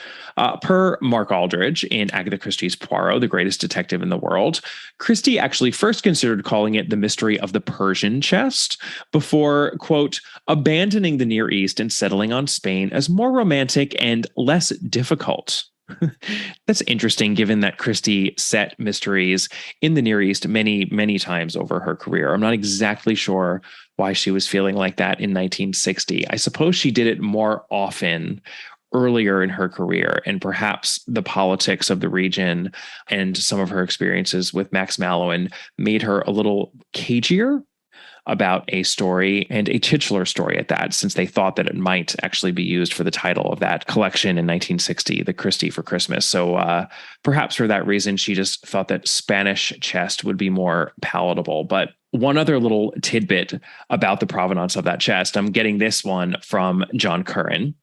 Per Mark Aldridge in Agatha Christie's Poirot, the greatest detective in the world, Christie actually first considered calling it the mystery of the Persian chest before, quote, abandoning the Near East and settling on Spain as more romantic and less difficult. That's interesting, given that Christie set mysteries in the Near East many, many times over her career. I'm not exactly sure why she was feeling like that in 1960. I suppose she did it more often earlier in her career, and perhaps the politics of the region and some of her experiences with Max Mallowan made her a little cagier about a story, and a titular story at that, since they thought that it might actually be used for the title of that collection in 1960, The Christie for Christmas. So perhaps for that reason, she just thought that Spanish chest would be more palatable. But one other little tidbit about the provenance of that chest, I'm getting this one from John Curran,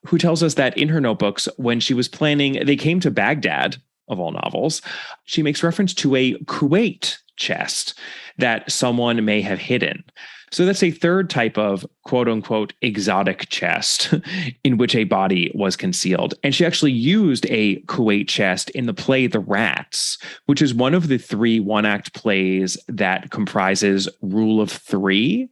who tells us that in her notebooks, when she was planning They Came to Baghdad, of all novels, she makes reference to a Kuwait chest. that someone may have hidden. So that's a third type of quote unquote exotic chest in which a body was concealed. And she actually used a Kuwait chest in the play The Rats, which is one of the 3 one-act plays that comprises Rule of Three.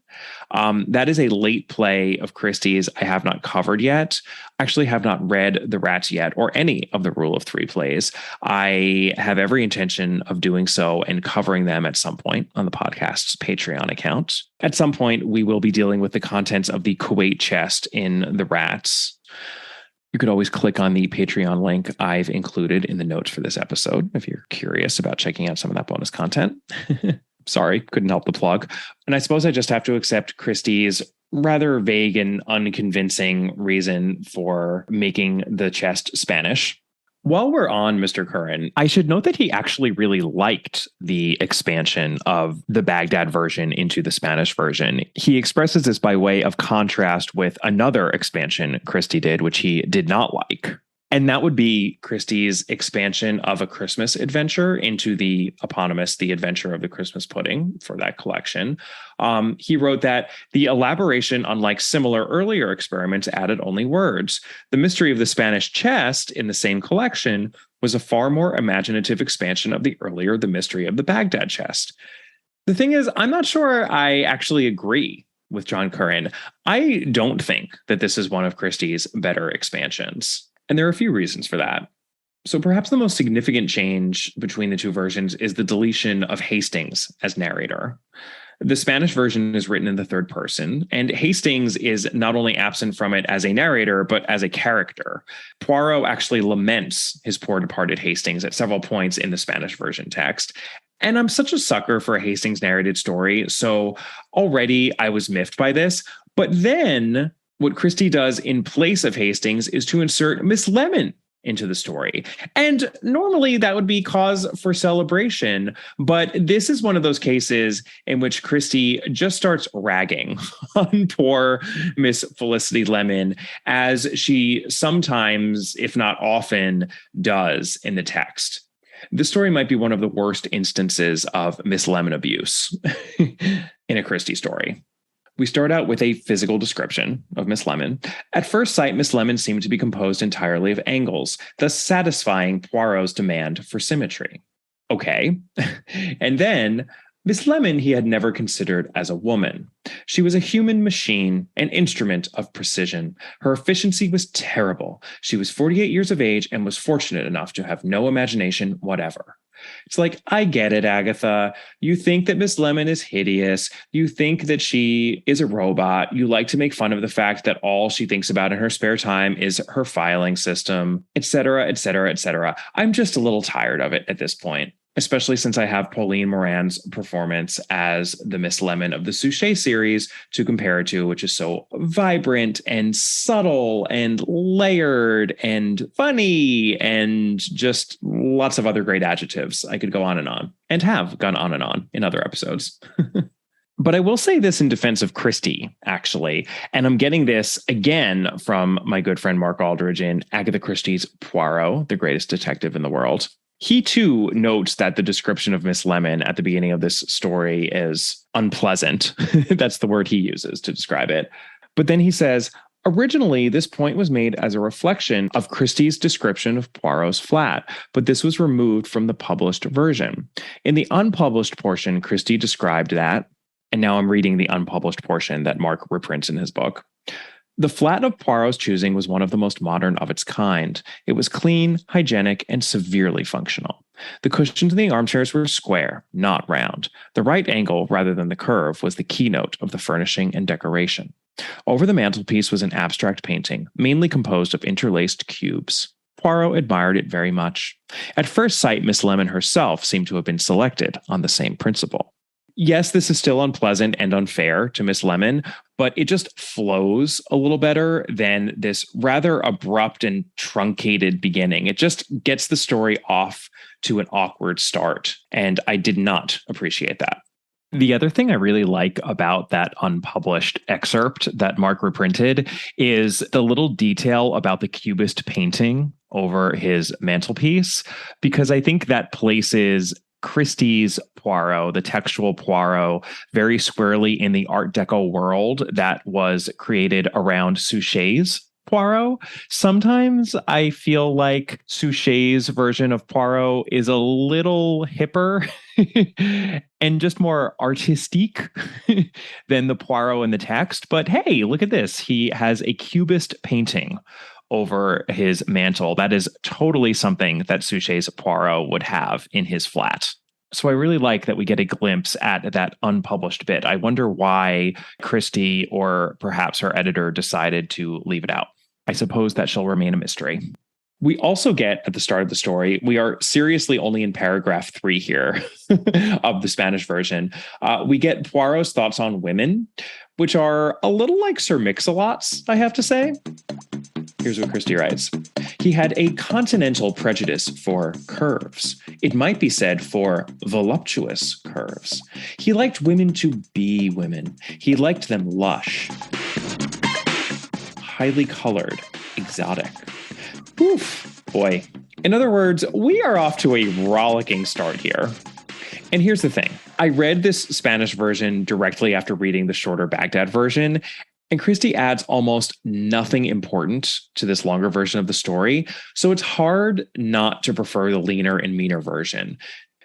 That is a late play of Christie's I have not covered yet. I actually have not read The Rats yet or any of the Rule of Three plays. I have every intention of doing so and covering them at some point on the podcast's Patreon account. At some point, we will be dealing with the contents of the Kuwait chest in The Rats. You could always click on the Patreon link I've included in the notes for this episode if you're curious about checking out some of that bonus content. Sorry, couldn't help the plug. And I suppose I just have to accept Christie's rather vague and unconvincing reason for making the chest Spanish. While we're on Mr. Curran, I should note that he actually really liked the expansion of the Baghdad version into the Spanish version. He expresses this by way of contrast with another expansion Christie did, which he did not like. And that would be Christie's expansion of A Christmas Adventure into the eponymous The Adventure of the Christmas Pudding for that collection. He wrote that the elaboration, unlike similar earlier experiments, added only words. The mystery of the Spanish chest in the same collection was a far more imaginative expansion of the earlier The Mystery of the Baghdad chest. The thing is, I'm not sure I actually agree with John Curran. I don't think that this is one of Christie's better expansions. And there are a few reasons for that. So perhaps the most significant change between the two versions is the deletion of Hastings as narrator. The Spanish version is written in the third person, and Hastings is not only absent from it as a narrator, but as a character. Poirot actually laments his poor departed Hastings at several points in the Spanish version text. And I'm such a sucker for a Hastings narrated story, so already I was miffed by this. But then what Christie does in place of Hastings is to insert Miss Lemon into the story. And normally that would be cause for celebration, but this is one of those cases in which Christie just starts ragging on poor Miss Felicity Lemon, as she sometimes, if not often, does in the text. This story might be one of the worst instances of Miss Lemon abuse in a Christie story. We start out with a physical description of Miss Lemon. At first sight, Miss Lemon seemed to be composed entirely of angles, thus satisfying Poirot's demand for symmetry. Okay. And then, Miss Lemon he had never considered as a woman. She was a human machine, an instrument of precision. Her efficiency was terrible. She was 48 years of age and was fortunate enough to have no imagination whatever. It's like, I get it, Agatha. You think that Miss Lemon is hideous. You think that she is a robot. You like to make fun of the fact that all she thinks about in her spare time is her filing system, etc., etc., etc. I'm just a little tired of it at this point, especially since I have Pauline Moran's performance as the Miss Lemon of the Suchet series to compare it to, which is so vibrant and subtle and layered and funny and just lots of other great adjectives. I could go on and have gone on and on in other episodes. But I will say this in defense of Christie, actually, and I'm getting this again from my good friend Mark Aldridge in Agatha Christie's Poirot, the greatest detective in the world. He, too, notes that the description of Miss Lemon at the beginning of this story is unpleasant. That's the word he uses to describe it. But then he says, originally, this point was made as a reflection of Christie's description of Poirot's flat, but this was removed from the published version. In the unpublished portion, Christie described that, and now I'm reading the unpublished portion that Mark reprints in his book. The flat of Poirot's choosing was one of the most modern of its kind. It was clean, hygienic, and severely functional. The cushions in the armchairs were square, not round. The right angle, rather than the curve, was the keynote of the furnishing and decoration. Over the mantelpiece was an abstract painting, mainly composed of interlaced cubes. Poirot admired it very much. At first sight, Miss Lemon herself seemed to have been selected on the same principle. Yes, this is still unpleasant and unfair to Miss Lemon, but it just flows a little better than this rather abrupt and truncated beginning. It just gets the story off to an awkward start, and I did not appreciate that. The other thing I really like about that unpublished excerpt that Mark reprinted is the little detail about the cubist painting over his mantelpiece, because I think that places Christie's Poirot, the textual Poirot, very squarely in the Art Deco world that was created around Suchet's Poirot. Sometimes I feel like Suchet's version of Poirot is a little hipper and just more artistique than the Poirot in the text. But hey, look at this. He has a cubist painting over his mantle. That is totally something that Suchet's Poirot would have in his flat. So I really like that we get a glimpse at that unpublished bit. I wonder why Christie or perhaps her editor decided to leave it out. I suppose that shall remain a mystery. We also get at the start of the story, we are seriously only in paragraph 3 here of the Spanish version. We get Poirot's thoughts on women, which are a little like Sir Mix-a-Lot's, I have to say. Here's what Christie writes. He had a continental prejudice for curves. It might be said for voluptuous curves. He liked women to be women. He liked them lush, highly colored, exotic. Oof, boy. In other words, we are off to a rollicking start here. And here's the thing. I read this Spanish version directly after reading the shorter Baghdad version, and Christie adds almost nothing important to this longer version of the story, so it's hard not to prefer the leaner and meaner version.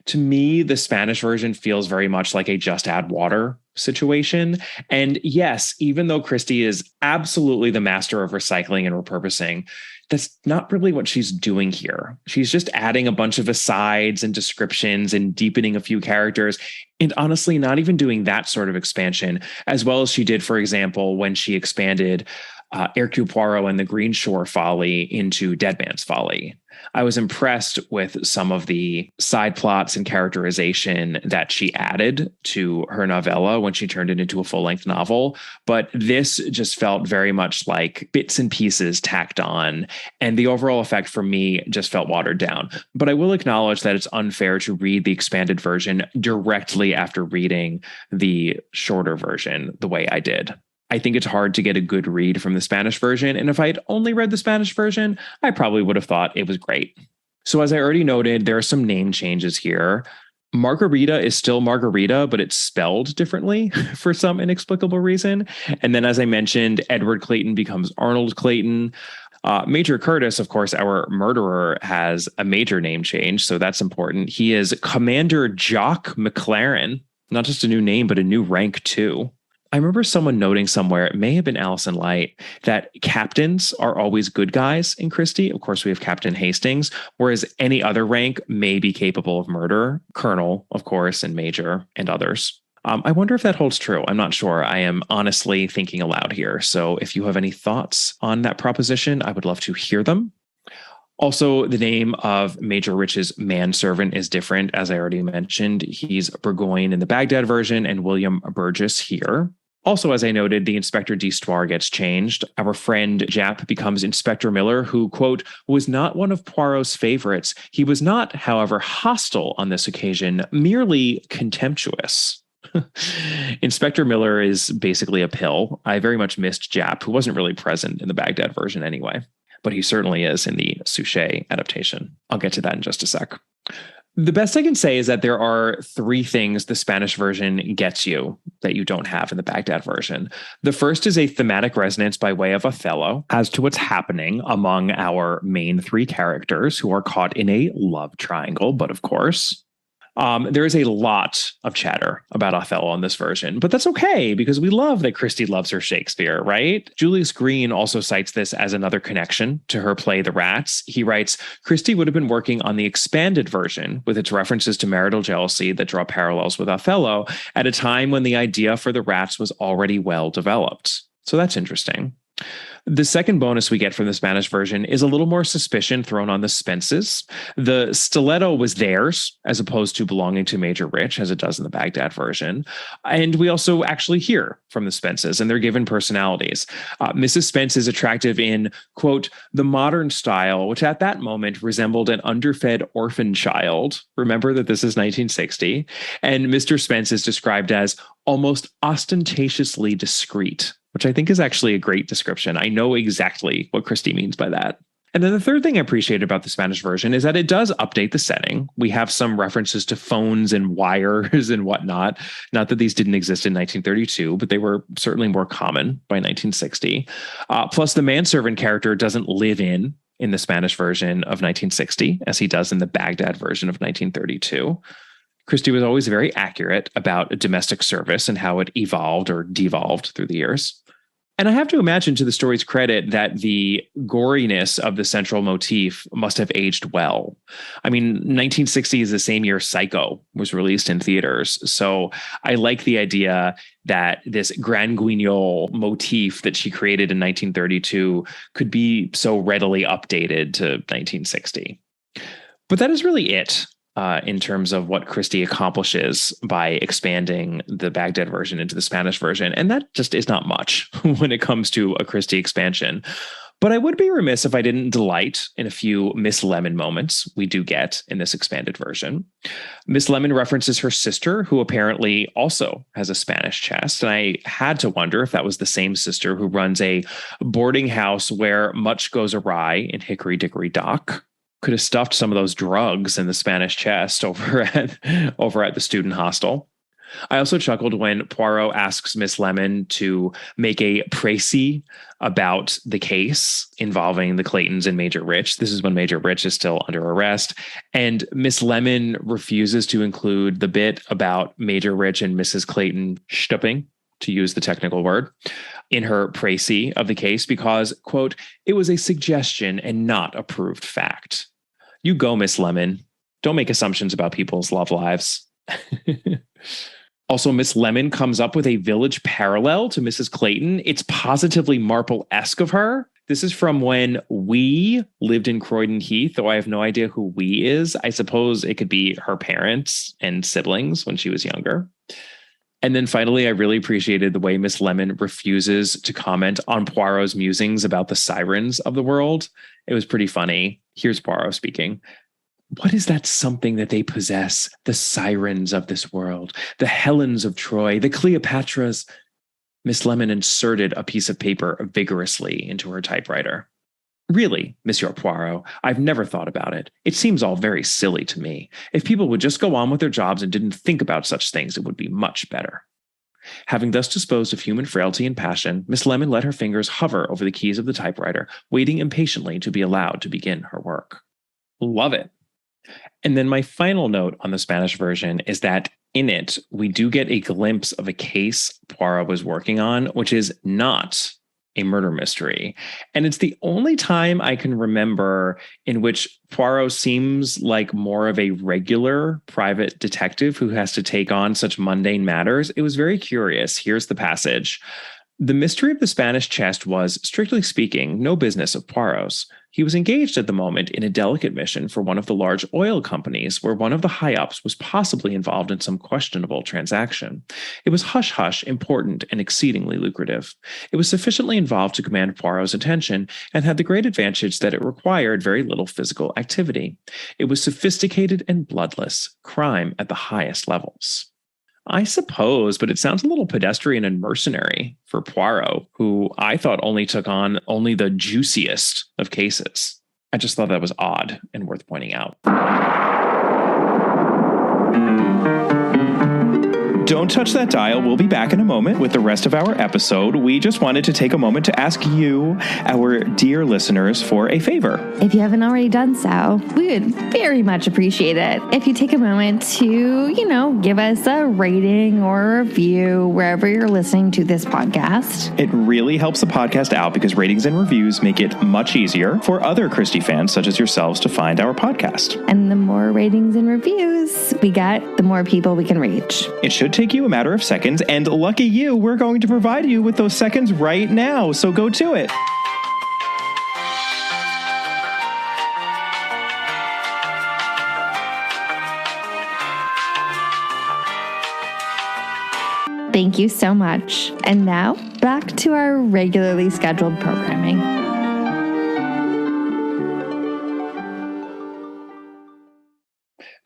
To me, the Spanish version feels very much like a just add water situation. And yes, even though Christie is absolutely the master of recycling and repurposing, that's not really what she's doing here. She's just adding a bunch of asides and descriptions and deepening a few characters, and honestly, not even doing that sort of expansion as well as she did, for example, when she expanded Hercule Poirot and the Green Shore Folly into Dead Man's Folly. I was impressed with some of the side plots and characterization that she added to her novella when she turned it into a full-length novel. But this just felt very much like bits and pieces tacked on, and the overall effect for me just felt watered down. But I will acknowledge that it's unfair to read the expanded version directly after reading the shorter version the way I did. I think it's hard to get a good read from the Spanish version. And if I had only read the Spanish version, I probably would have thought it was great. So as I already noted, there are some name changes here. Margarita is still Margarita, but it's spelled differently for some inexplicable reason. And then, as I mentioned, Edward Clayton becomes Arnold Clayton. Major Curtis, of course, our murderer, has a major name change, so that's important. He is Commander Jock McLaren, not just a new name, but a new rank too. I remember someone noting somewhere, it may have been Alison Light, that captains are always good guys in Christie. Of course, we have Captain Hastings, whereas any other rank may be capable of murder. Colonel, of course, and Major, and others. I wonder if that holds true. I'm not sure. I am honestly thinking aloud here. So if you have any thoughts on that proposition, I would love to hear them. Also, the name of Major Rich's manservant is different, as I already mentioned. He's Burgoyne in the Baghdad version and William Burgess here. Also, as I noted, the Inspector d'Histoire gets changed. Our friend Jap becomes Inspector Miller, who, quote, was not one of Poirot's favorites. He was not, however, hostile on this occasion, merely contemptuous. Inspector Miller is basically a pill. I very much missed Jap, who wasn't really present in the Baghdad version anyway, but he certainly is in the Suchet adaptation. I'll get to that in just a sec. The best I can say is that there are 3 things the Spanish version gets you that you don't have in the Baghdad version. The first is a thematic resonance by way of Othello as to what's happening among our main 3 characters who are caught in a love triangle, but of course, there is a lot of chatter about Othello in this version, but that's okay because we love that Christie loves her Shakespeare, right? Julius Green also cites this as another connection to her play The Rats. He writes, Christie would have been working on the expanded version with its references to marital jealousy that draw parallels with Othello at a time when the idea for The Rats was already well developed. So that's interesting. The second bonus we get from the Spanish version is a little more suspicion thrown on the Spences. The stiletto was theirs as opposed to belonging to Major Rich, as it does in the Baghdad version. And we also actually hear from the Spences, and they're given personalities. Mrs. Spence is attractive in, quote, the modern style, which at that moment resembled an underfed orphan child. Remember that this is 1960. And Mr. Spence is described as almost ostentatiously discreet, which I think is actually a great description. I know exactly what Christie means by that. And then the third thing I appreciate about the Spanish version is that it does update the setting. We have some references to phones and wires and whatnot. Not that these didn't exist in 1932, but they were certainly more common by 1960. Plus, the manservant character doesn't live in the Spanish version of 1960 as he does in the Baghdad version of 1932. Christie was always very accurate about domestic service and how it evolved or devolved through the years. And I have to imagine, to the story's credit, that the goriness of the central motif must have aged well. I mean, 1960 is the same year Psycho was released in theaters. So I like the idea that this Grand Guignol motif that she created in 1932 could be so readily updated to 1960. But that is really it. In terms of what Christie accomplishes by expanding the Baghdad version into the Spanish version. And that just is not much when it comes to a Christie expansion. But I would be remiss if I didn't delight in a few Miss Lemon moments we do get in this expanded version. Miss Lemon references her sister, who apparently also has a Spanish chest. And I had to wonder if that was the same sister who runs a boarding house where much goes awry in Hickory Dickory Dock. Could have stuffed some of those drugs in the Spanish chest over at the student hostel. I also chuckled when Poirot asks Miss Lemon to make a précis about the case involving the Claytons and Major Rich. This is when Major Rich is still under arrest. And Miss Lemon refuses to include the bit about Major Rich and Mrs. Clayton stooping, to use the technical word, in her précis of the case because, quote, it was a suggestion and not a proved fact. You go, Miss Lemon. Don't make assumptions about people's love lives. Also, Miss Lemon comes up with a village parallel to Mrs. Clayton. It's positively Marple-esque of her. This is from when we lived in Croydon Heath, though I have no idea who we is. I suppose it could be her parents and siblings when she was younger. And then finally, I really appreciated the way Miss Lemon refuses to comment on Poirot's musings about the sirens of the world. It was pretty funny. Here's Poirot speaking. What is that something that they possess? The sirens of this world, the Helens of Troy, the Cleopatras. Miss Lemon inserted a piece of paper vigorously into her typewriter. Really, Monsieur Poirot, I've never thought about it. It seems all very silly to me. If people would just go on with their jobs and didn't think about such things, it would be much better. Having thus disposed of human frailty and passion, Miss Lemon let her fingers hover over the keys of the typewriter, waiting impatiently to be allowed to begin her work. Love it. And then my final note on the Spanish version is that in it, we do get a glimpse of a case Poirot was working on, which is not a murder mystery. And it's the only time I can remember in which Poirot seems like more of a regular private detective who has to take on such mundane matters. It was very curious. Here's the passage. The mystery of the Spanish chest was, strictly speaking, no business of Poirot's. He was engaged at the moment in a delicate mission for one of the large oil companies where one of the high-ups was possibly involved in some questionable transaction. It was hush-hush, important, and exceedingly lucrative. It was sufficiently involved to command Poirot's attention and had the great advantage that it required very little physical activity. It was sophisticated and bloodless, crime at the highest levels. I suppose, but it sounds a little pedestrian and mercenary for Poirot, who I thought only took on only the juiciest of cases. I just thought that was odd and worth pointing out. Don't touch that dial. We'll be back in a moment with the rest of our episode. We just wanted to take a moment to ask you, our dear listeners, for a favor. If you haven't already done so, we would very much appreciate it if you take a moment to, give us a rating or a review wherever you're listening to this podcast. It really helps the podcast out because ratings and reviews make it much easier for other Christie fans such as yourselves to find our podcast. And the more ratings and reviews we get, the more people we can reach. It should take you a matter of seconds, and lucky you, we're going to provide you with those seconds right now, so go to it. Thank you so much. And now, back to our regularly scheduled programming.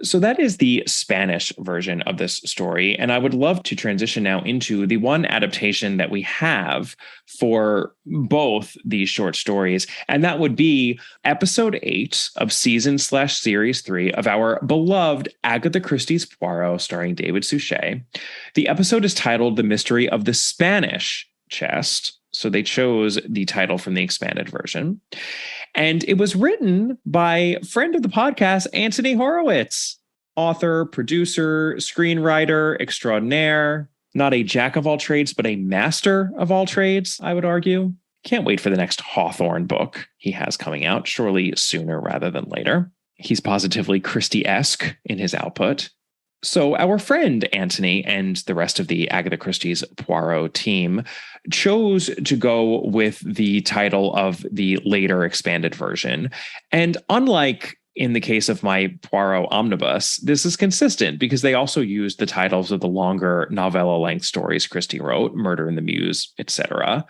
So that is the Spanish version of this story. And I would love to transition now into the one adaptation that we have for both these short stories. And that would be episode 8 of season/series 3 of our beloved Agatha Christie's Poirot, starring David Suchet. The episode is titled The Mystery of the Spanish Chest. So they chose the title from the expanded version. And it was written by friend of the podcast, Anthony Horowitz, author, producer, screenwriter extraordinaire, not a jack of all trades, but a master of all trades, I would argue. Can't wait for the next Hawthorne book he has coming out, surely sooner rather than later. He's positively Christie-esque in his output. So our friend Anthony and the rest of the Agatha Christie's Poirot team chose to go with the title of the later expanded version. And unlike in the case of my Poirot omnibus, this is consistent because they also used the titles of the longer novella-length stories Christie wrote, Murder in the Mews, etc.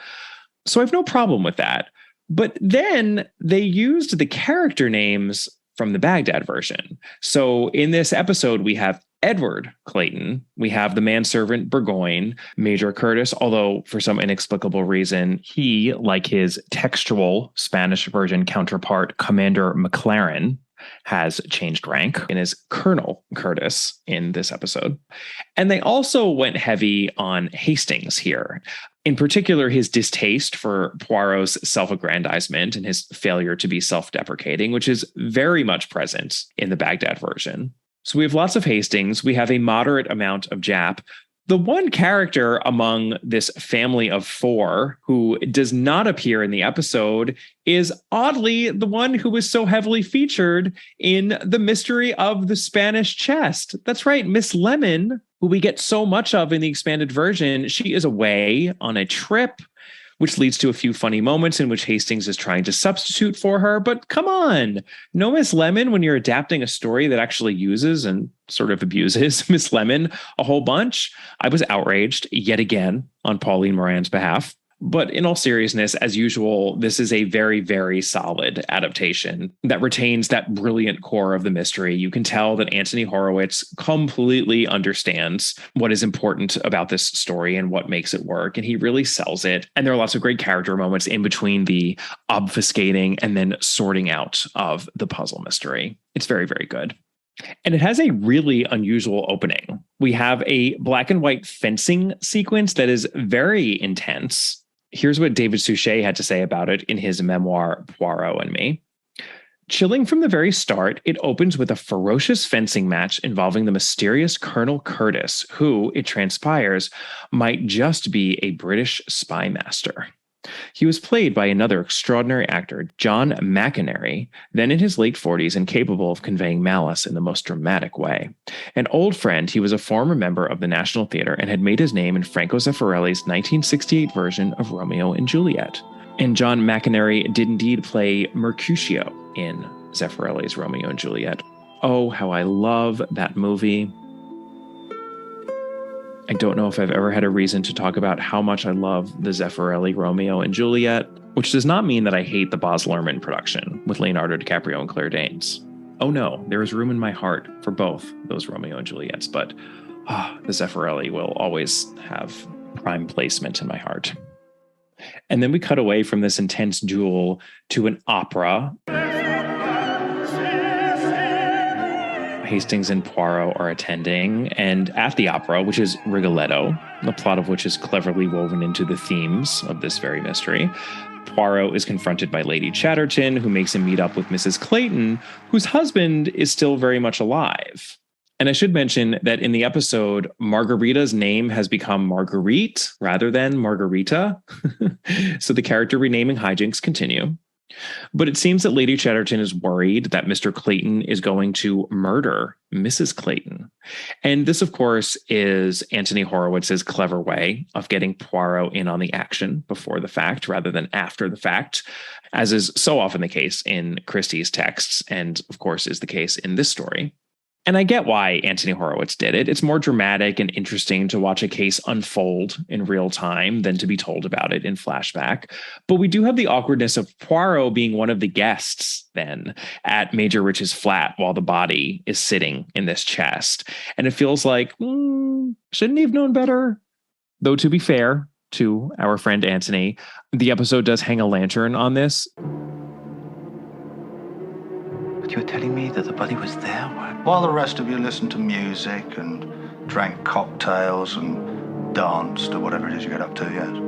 So I have no problem with that. But then they used the character names from the Baghdad version. So in this episode, we have Edward Clayton, we have the manservant Burgoyne, Major Curtis, although for some inexplicable reason, he, like his textual Spanish version counterpart, Commander McLaren, has changed rank and is Colonel Curtis in this episode. And they also went heavy on Hastings here. In particular, his distaste for Poirot's self-aggrandizement and his failure to be self-deprecating, which is very much present in the Baghdad version. So we have lots of Hastings. We have a moderate amount of Jap. The one character among this family of 4 who does not appear in the episode is oddly the one who is so heavily featured in The Mystery of the Spanish Chest. That's right, Miss Lemon, who we get so much of in the expanded version. She is away on a trip, which leads to a few funny moments in which Hastings is trying to substitute for her. But come on, no Miss Lemon when you're adapting a story that actually uses and sort of abuses Miss Lemon a whole bunch. I was outraged yet again on Pauline Moran's behalf. But in all seriousness, as usual, this is a very, very solid adaptation that retains that brilliant core of the mystery. You can tell that Anthony Horowitz completely understands what is important about this story and what makes it work, and he really sells it. And there are lots of great character moments in between the obfuscating and then sorting out of the puzzle mystery. It's very, very good. And it has a really unusual opening. We have a black and white fencing sequence that is very intense. Here's what David Suchet had to say about it in his memoir, Poirot and Me. Chilling from the very start, it opens with a ferocious fencing match involving the mysterious Colonel Curtis, who, it transpires, might just be a British spy master. He was played by another extraordinary actor, John McInerney, then in his late 40s and capable of conveying malice in the most dramatic way. An old friend, he was a former member of the National Theatre and had made his name in Franco Zeffirelli's 1968 version of Romeo and Juliet. And John McInerney did indeed play Mercutio in Zeffirelli's Romeo and Juliet. Oh, how I love that movie. I don't know if I've ever had a reason to talk about how much I love the Zeffirelli Romeo and Juliet, which does not mean that I hate the Baz Luhrmann production with Leonardo DiCaprio and Claire Danes. Oh no, there is room in my heart for both those Romeo and Juliets, but the Zeffirelli will always have prime placement in my heart. And then we cut away from this intense duel to an opera. Hastings and Poirot are attending, and at the opera, which is Rigoletto, the plot of which is cleverly woven into the themes of this very mystery, Poirot is confronted by Lady Chatterton, who makes him meet up with Mrs. Clayton, whose husband is still very much alive. And I should mention that in the episode, Margarita's name has become Marguerite rather than Margarita. So the character renaming hijinks continue. But it seems that Lady Chatterton is worried that Mr. Clayton is going to murder Mrs. Clayton. And this, of course, is Anthony Horowitz's clever way of getting Poirot in on the action before the fact rather than after the fact, as is so often the case in Christie's texts and, of course, is the case in this story. And I get why Anthony Horowitz did it. It's more dramatic and interesting to watch a case unfold in real time than to be told about it in flashback. But we do have the awkwardness of Poirot being one of the guests then at Major Rich's flat while the body is sitting in this chest. And it feels like, shouldn't he have known better? Though, to be fair to our friend Anthony, the episode does hang a lantern on this. But you're telling me that the body was there? While the rest of you listened to music and drank cocktails and danced or whatever it is you get up to, yes.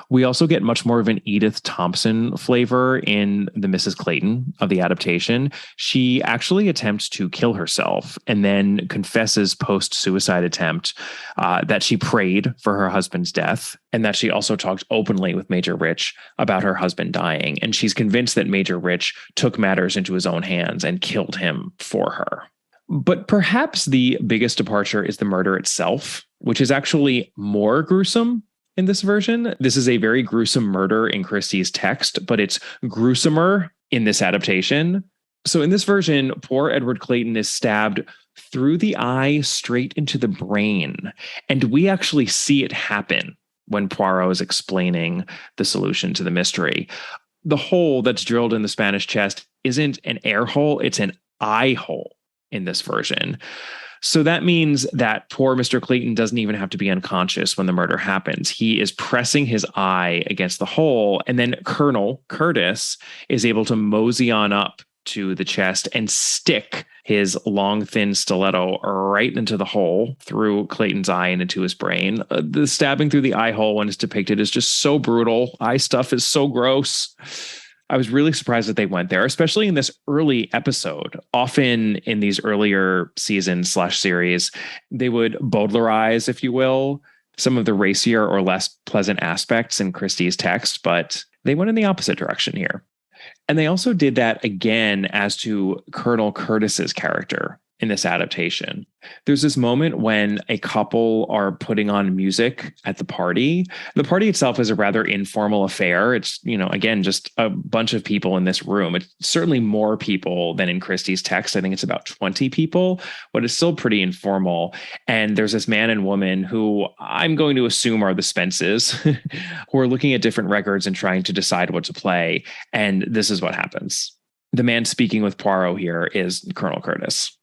We also get much more of an Edith Thompson flavor in the Mrs. Clayton of the adaptation. She actually attempts to kill herself and then confesses post-suicide attempt that she prayed for her husband's death and that she also talked openly with Major Rich about her husband dying. And she's convinced that Major Rich took matters into his own hands and killed him for her. But perhaps the biggest departure is the murder itself, which is actually more gruesome in this version. This is a very gruesome murder in Christie's text, but it's gruesomer in this adaptation. So in this version, poor Edward Clayton is stabbed through the eye straight into the brain. And we actually see it happen when Poirot is explaining the solution to the mystery. The hole that's drilled in the Spanish chest isn't an air hole, it's an eye hole in this version. So that means that poor Mr. Clayton doesn't even have to be unconscious when the murder happens. He is pressing his eye against the hole, and then Colonel Curtis is able to mosey on up to the chest and stick his long, thin stiletto right into the hole through Clayton's eye and into his brain. The stabbing through the eye hole when it's depicted is just so brutal. Eye stuff is so gross. I was really surprised that they went there, especially in this early episode. Often in these earlier seasons/series, they would Baudelarize, if you will, some of the racier or less pleasant aspects in Christie's text, but they went in the opposite direction here. And they also did that again as to Colonel Curtis's character in this adaptation. There's this moment when a couple are putting on music at the party. The party itself is a rather informal affair. It's, again, just a bunch of people in this room. It's certainly more people than in Christie's text. I think it's about 20 people, but it's still pretty informal. And there's this man and woman who I'm going to assume are the Spences who are looking at different records and trying to decide what to play. And this is what happens. The man speaking with Poirot here is Colonel Curtis.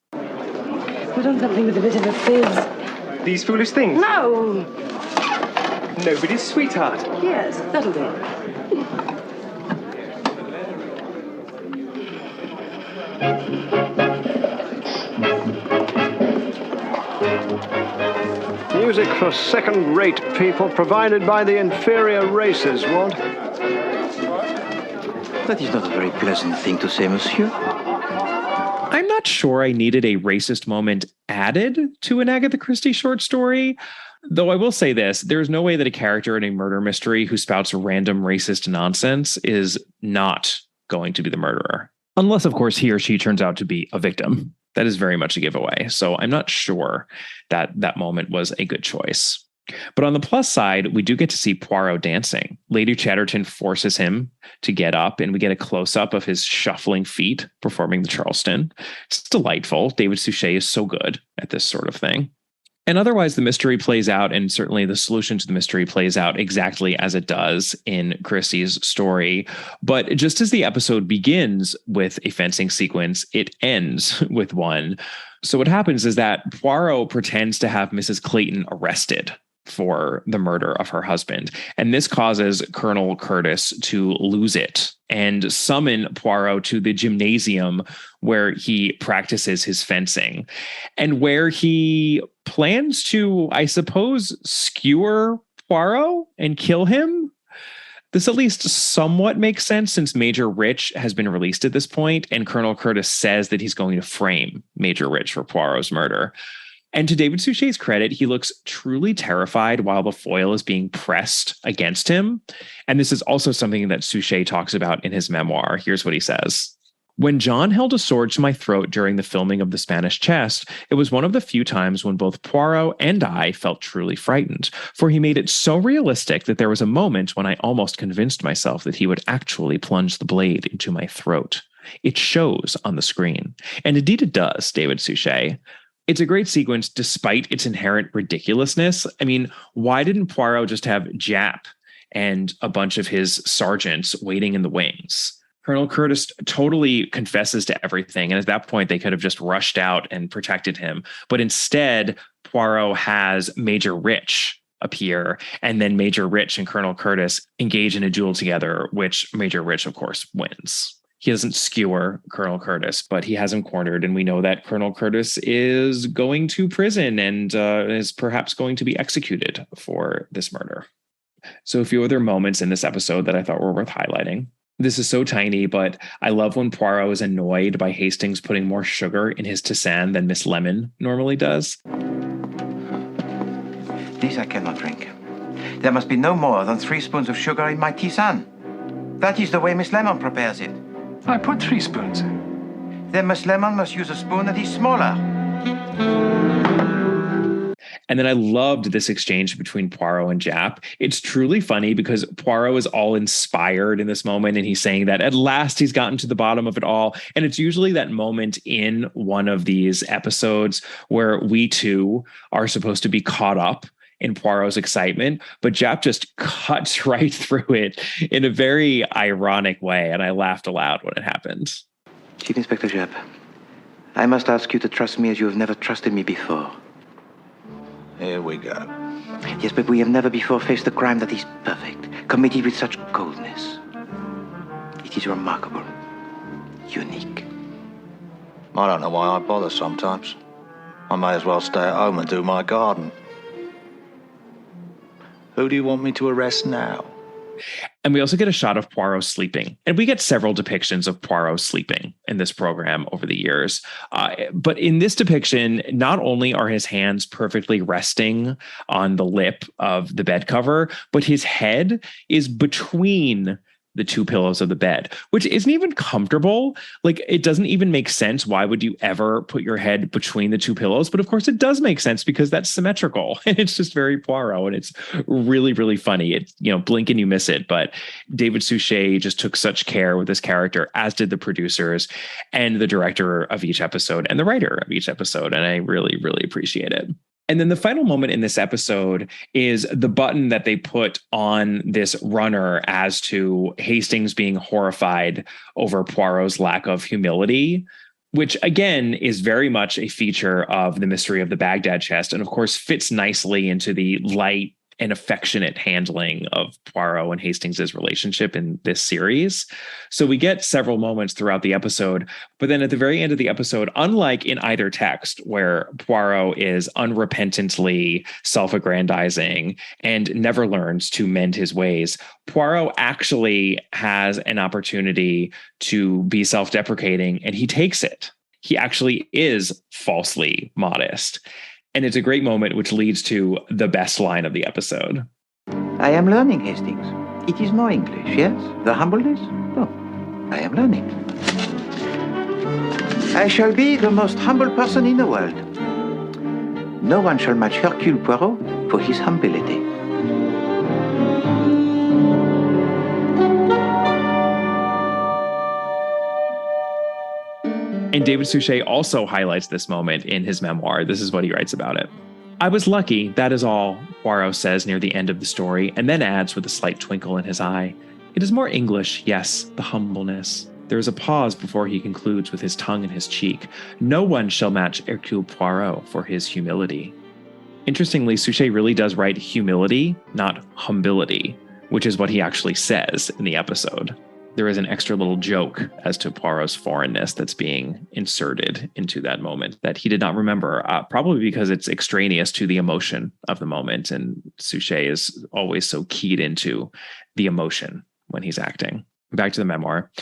Put on something with a bit of a fizz. These foolish things? No! Nobody's sweetheart. Yes, that'll do. Music for second-rate people provided by the inferior races, what? That is not a very pleasant thing to say, monsieur. I'm not sure I needed a racist moment added to an Agatha Christie short story, though I will say this, there's no way that a character in a murder mystery who spouts random racist nonsense is not going to be the murderer. Unless, of course, he or she turns out to be a victim. That is very much a giveaway. So I'm not sure that that moment was a good choice. But on the plus side, we do get to see Poirot dancing. Lady Chatterton forces him to get up, and we get a close-up of his shuffling feet performing the Charleston. It's delightful. David Suchet is so good at this sort of thing. And otherwise, the mystery plays out, and certainly the solution to the mystery plays out exactly as it does in Christie's story. But just as the episode begins with a fencing sequence, it ends with one. So what happens is that Poirot pretends to have Mrs. Clayton arrested for the murder of her husband. And this causes Colonel Curtis to lose it and summon Poirot to the gymnasium where he practices his fencing and where he plans to, I suppose, skewer Poirot and kill him. This at least somewhat makes sense since Major Rich has been released at this point, and Colonel Curtis says that he's going to frame Major Rich for Poirot's murder. And to David Suchet's credit, he looks truly terrified while the foil is being pressed against him. And this is also something that Suchet talks about in his memoir. Here's what he says. When John held a sword to my throat during the filming of The Spanish Chest, it was one of the few times when both Poirot and I felt truly frightened, for he made it so realistic that there was a moment when I almost convinced myself that he would actually plunge the blade into my throat. It shows on the screen. And indeed it does, David Suchet. It's a great sequence despite its inherent ridiculousness. I mean, why didn't Poirot just have Jap and a bunch of his sergeants waiting in the wings? Colonel Curtis totally confesses to everything. And at that point, they could have just rushed out and protected him. But instead, Poirot has Major Rich appear, and then Major Rich and Colonel Curtis engage in a duel together, which Major Rich, of course, wins. He doesn't skewer Colonel Curtis, but he has him cornered. And we know that Colonel Curtis is going to prison and is perhaps going to be executed for this murder. So a few other moments in this episode that I thought were worth highlighting. This is so tiny, but I love when Poirot is annoyed by Hastings putting more sugar in his tisane than Miss Lemon normally does. This I cannot drink. There must be no more than 3 spoons of sugar in my tisane. That is the way Miss Lemon prepares it. I put 3 spoons in. Then Miss Lemon must use a spoon that is smaller. And then I loved this exchange between Poirot and Jap. It's truly funny because Poirot is all inspired in this moment, and he's saying that at last he's gotten to the bottom of it all. And it's usually that moment in one of these episodes where we too are supposed to be caught up in Poirot's excitement, but Jap just cuts right through it in a very ironic way, and I laughed aloud when it happened. Chief Inspector Jap, I must ask you to trust me as you have never trusted me before. Here we go. Yes, but we have never before faced a crime that is perfect, committed with such coldness. It is remarkable, unique. I don't know why I bother sometimes. I may as well stay at home and do my garden. Who do you want me to arrest now? And we also get a shot of Poirot sleeping. And we get several depictions of Poirot sleeping in this program over the years. But in this depiction, not only are his hands perfectly resting on the lip of the bed cover, but his head is between the 2 pillows of the bed, which isn't even comfortable. Like, it doesn't even make sense. Why would you ever put your head between the 2 pillows? But of course it does make sense because that's symmetrical. And it's just very Poirot, and it's really, really funny. It's, blink and you miss it. But David Suchet just took such care with this character, as did the producers and the director of each episode and the writer of each episode. And I really, really appreciate it. And then the final moment in this episode is the button that they put on this runner as to Hastings being horrified over Poirot's lack of humility, which again is very much a feature of the mystery of the Baghdad chest. And of course fits nicely into the light and affectionate handling of Poirot and Hastings' relationship in this series. So we get several moments throughout the episode, but then at the very end of the episode, unlike in either text where Poirot is unrepentantly self-aggrandizing and never learns to mend his ways, Poirot actually has an opportunity to be self-deprecating, and he takes it. He actually is falsely modest. And it's a great moment, which leads to the best line of the episode. I am learning, Hastings. It is no English, yes? The humbleness? No. I am learning. I shall be the most humble person in the world. No one shall match Hercule Poirot for his humility. And David Suchet also highlights this moment in his memoir. This is what he writes about it. I was lucky, that is all, Poirot says near the end of the story, and then adds with a slight twinkle in his eye. It is more English, yes, the humbleness. There is a pause before he concludes with his tongue in his cheek. No one shall match Hercule Poirot for his humility. Interestingly, Suchet really does write humility, not humility, which is what he actually says in the episode. There is an extra little joke as to Poirot's foreignness that's being inserted into that moment that he did not remember, probably because it's extraneous to the emotion of the moment. And Suchet is always so keyed into the emotion when he's acting. Back to the memoir.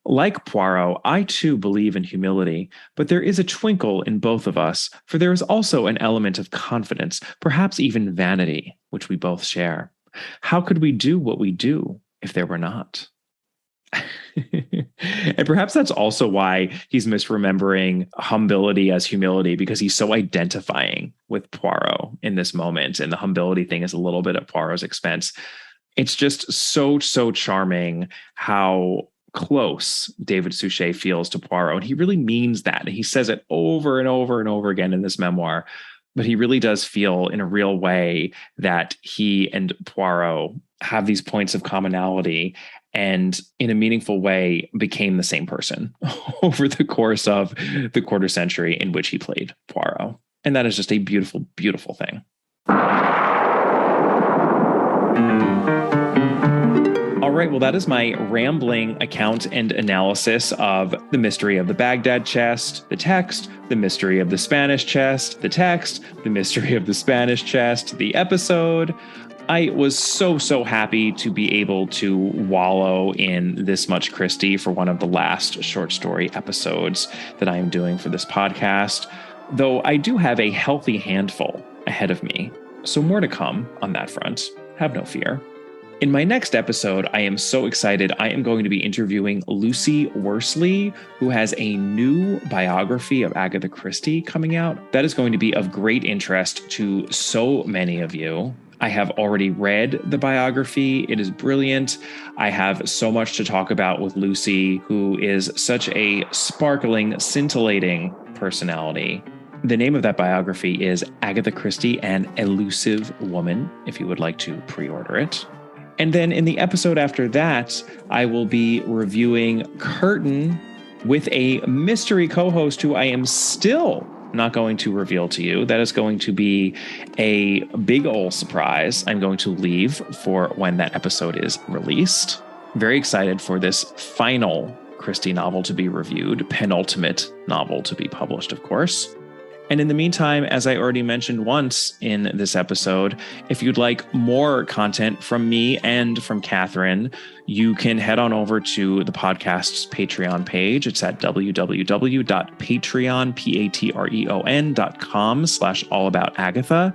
Like Poirot, I too believe in humility, but there is a twinkle in both of us, for there is also an element of confidence, perhaps even vanity, which we both share. How could we do what we do if there were not? And perhaps that's also why he's misremembering humility as humility, because he's so identifying with Poirot in this moment. And the humility thing is a little bit at Poirot's expense. It's just so charming how close David Suchet feels to Poirot. And he really means that. And he says it over and over and over again in this memoir. But he really does feel in a real way that he and Poirot have these points of commonality and in a meaningful way became the same person over the course of the quarter century in which he played Poirot. And that is just a beautiful, beautiful thing. All right, well, that is my rambling account and analysis of the mystery of the Baghdad chest, the text, the mystery of the Spanish chest, the text, the mystery of the Spanish chest, the episode. I was so happy to be able to wallow in this much Christie for one of the last short story episodes that I am doing for this podcast, though I do have a healthy handful ahead of me. So more to come on that front. Have no fear. In my next episode, I am so excited. I am going to be interviewing Lucy Worsley, who has a new biography of Agatha Christie coming out. That is going to be of great interest to so many of you. I have already read the biography. It is brilliant. I have so much to talk about with Lucy, who is such a sparkling, scintillating personality. The name of that biography is Agatha Christie, An Elusive Woman, if you would like to pre-order it. And then in the episode after that, I will be reviewing Curtain with a mystery co-host who I am still not going to reveal to you. That is going to be a big ol' surprise. I'm going to leave for when that episode is released. Very excited for this final Christie novel to be reviewed, penultimate novel to be published, of course. And in the meantime, as I already mentioned once in this episode, if you'd like more content from me and from Catherine, you can head on over to the podcast's Patreon page. It's at www.patreon.com/allaboutagatha.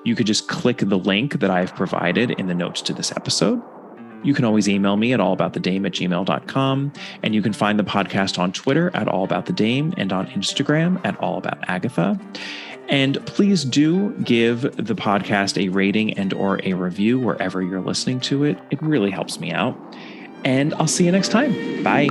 You could just click the link that I've provided in the notes to this episode. You can always email me at allaboutthedame@gmail.com, and you can find the podcast on Twitter at allaboutthedame and on Instagram at allaboutagatha. And please do give the podcast a rating and or a review wherever you're listening to it. It really helps me out. And I'll see you next time. Bye.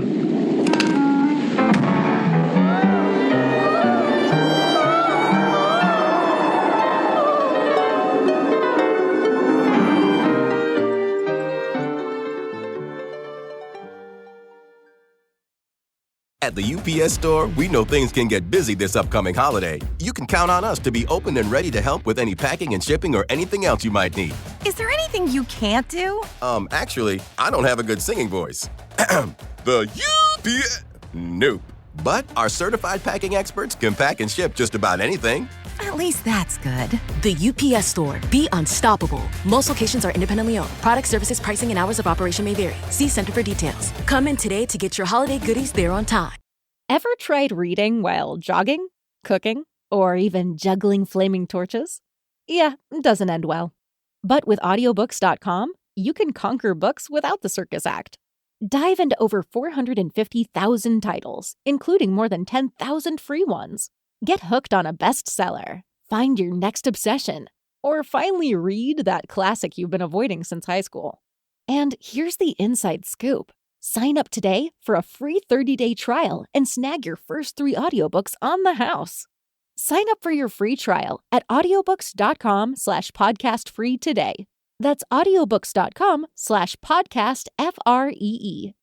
At the UPS Store, we know things can get busy this upcoming holiday. You can count on us to be open and ready to help with any packing and shipping or anything else you might need. Is there anything you can't do? Actually, I don't have a good singing voice. The UPS... Nope. But our certified packing experts can pack and ship just about anything. At least that's good. The UPS Store. Be unstoppable. Most locations are independently owned. Product, services, pricing, and hours of operation may vary. See Center for details. Come in today to get your holiday goodies there on time. Ever tried reading while jogging, cooking, or even juggling flaming torches? Yeah, it doesn't end well. But with audiobooks.com, you can conquer books without the circus act. Dive into over 450,000 titles, including more than 10,000 free ones. Get hooked on a bestseller, find your next obsession, or finally read that classic you've been avoiding since high school. And here's the inside scoop. Sign up today for a free 30-day trial and snag your first 3 audiobooks on the house. Sign up for your free trial at audiobooks.com/podcastfree today. That's audiobooks.com/podcastfree.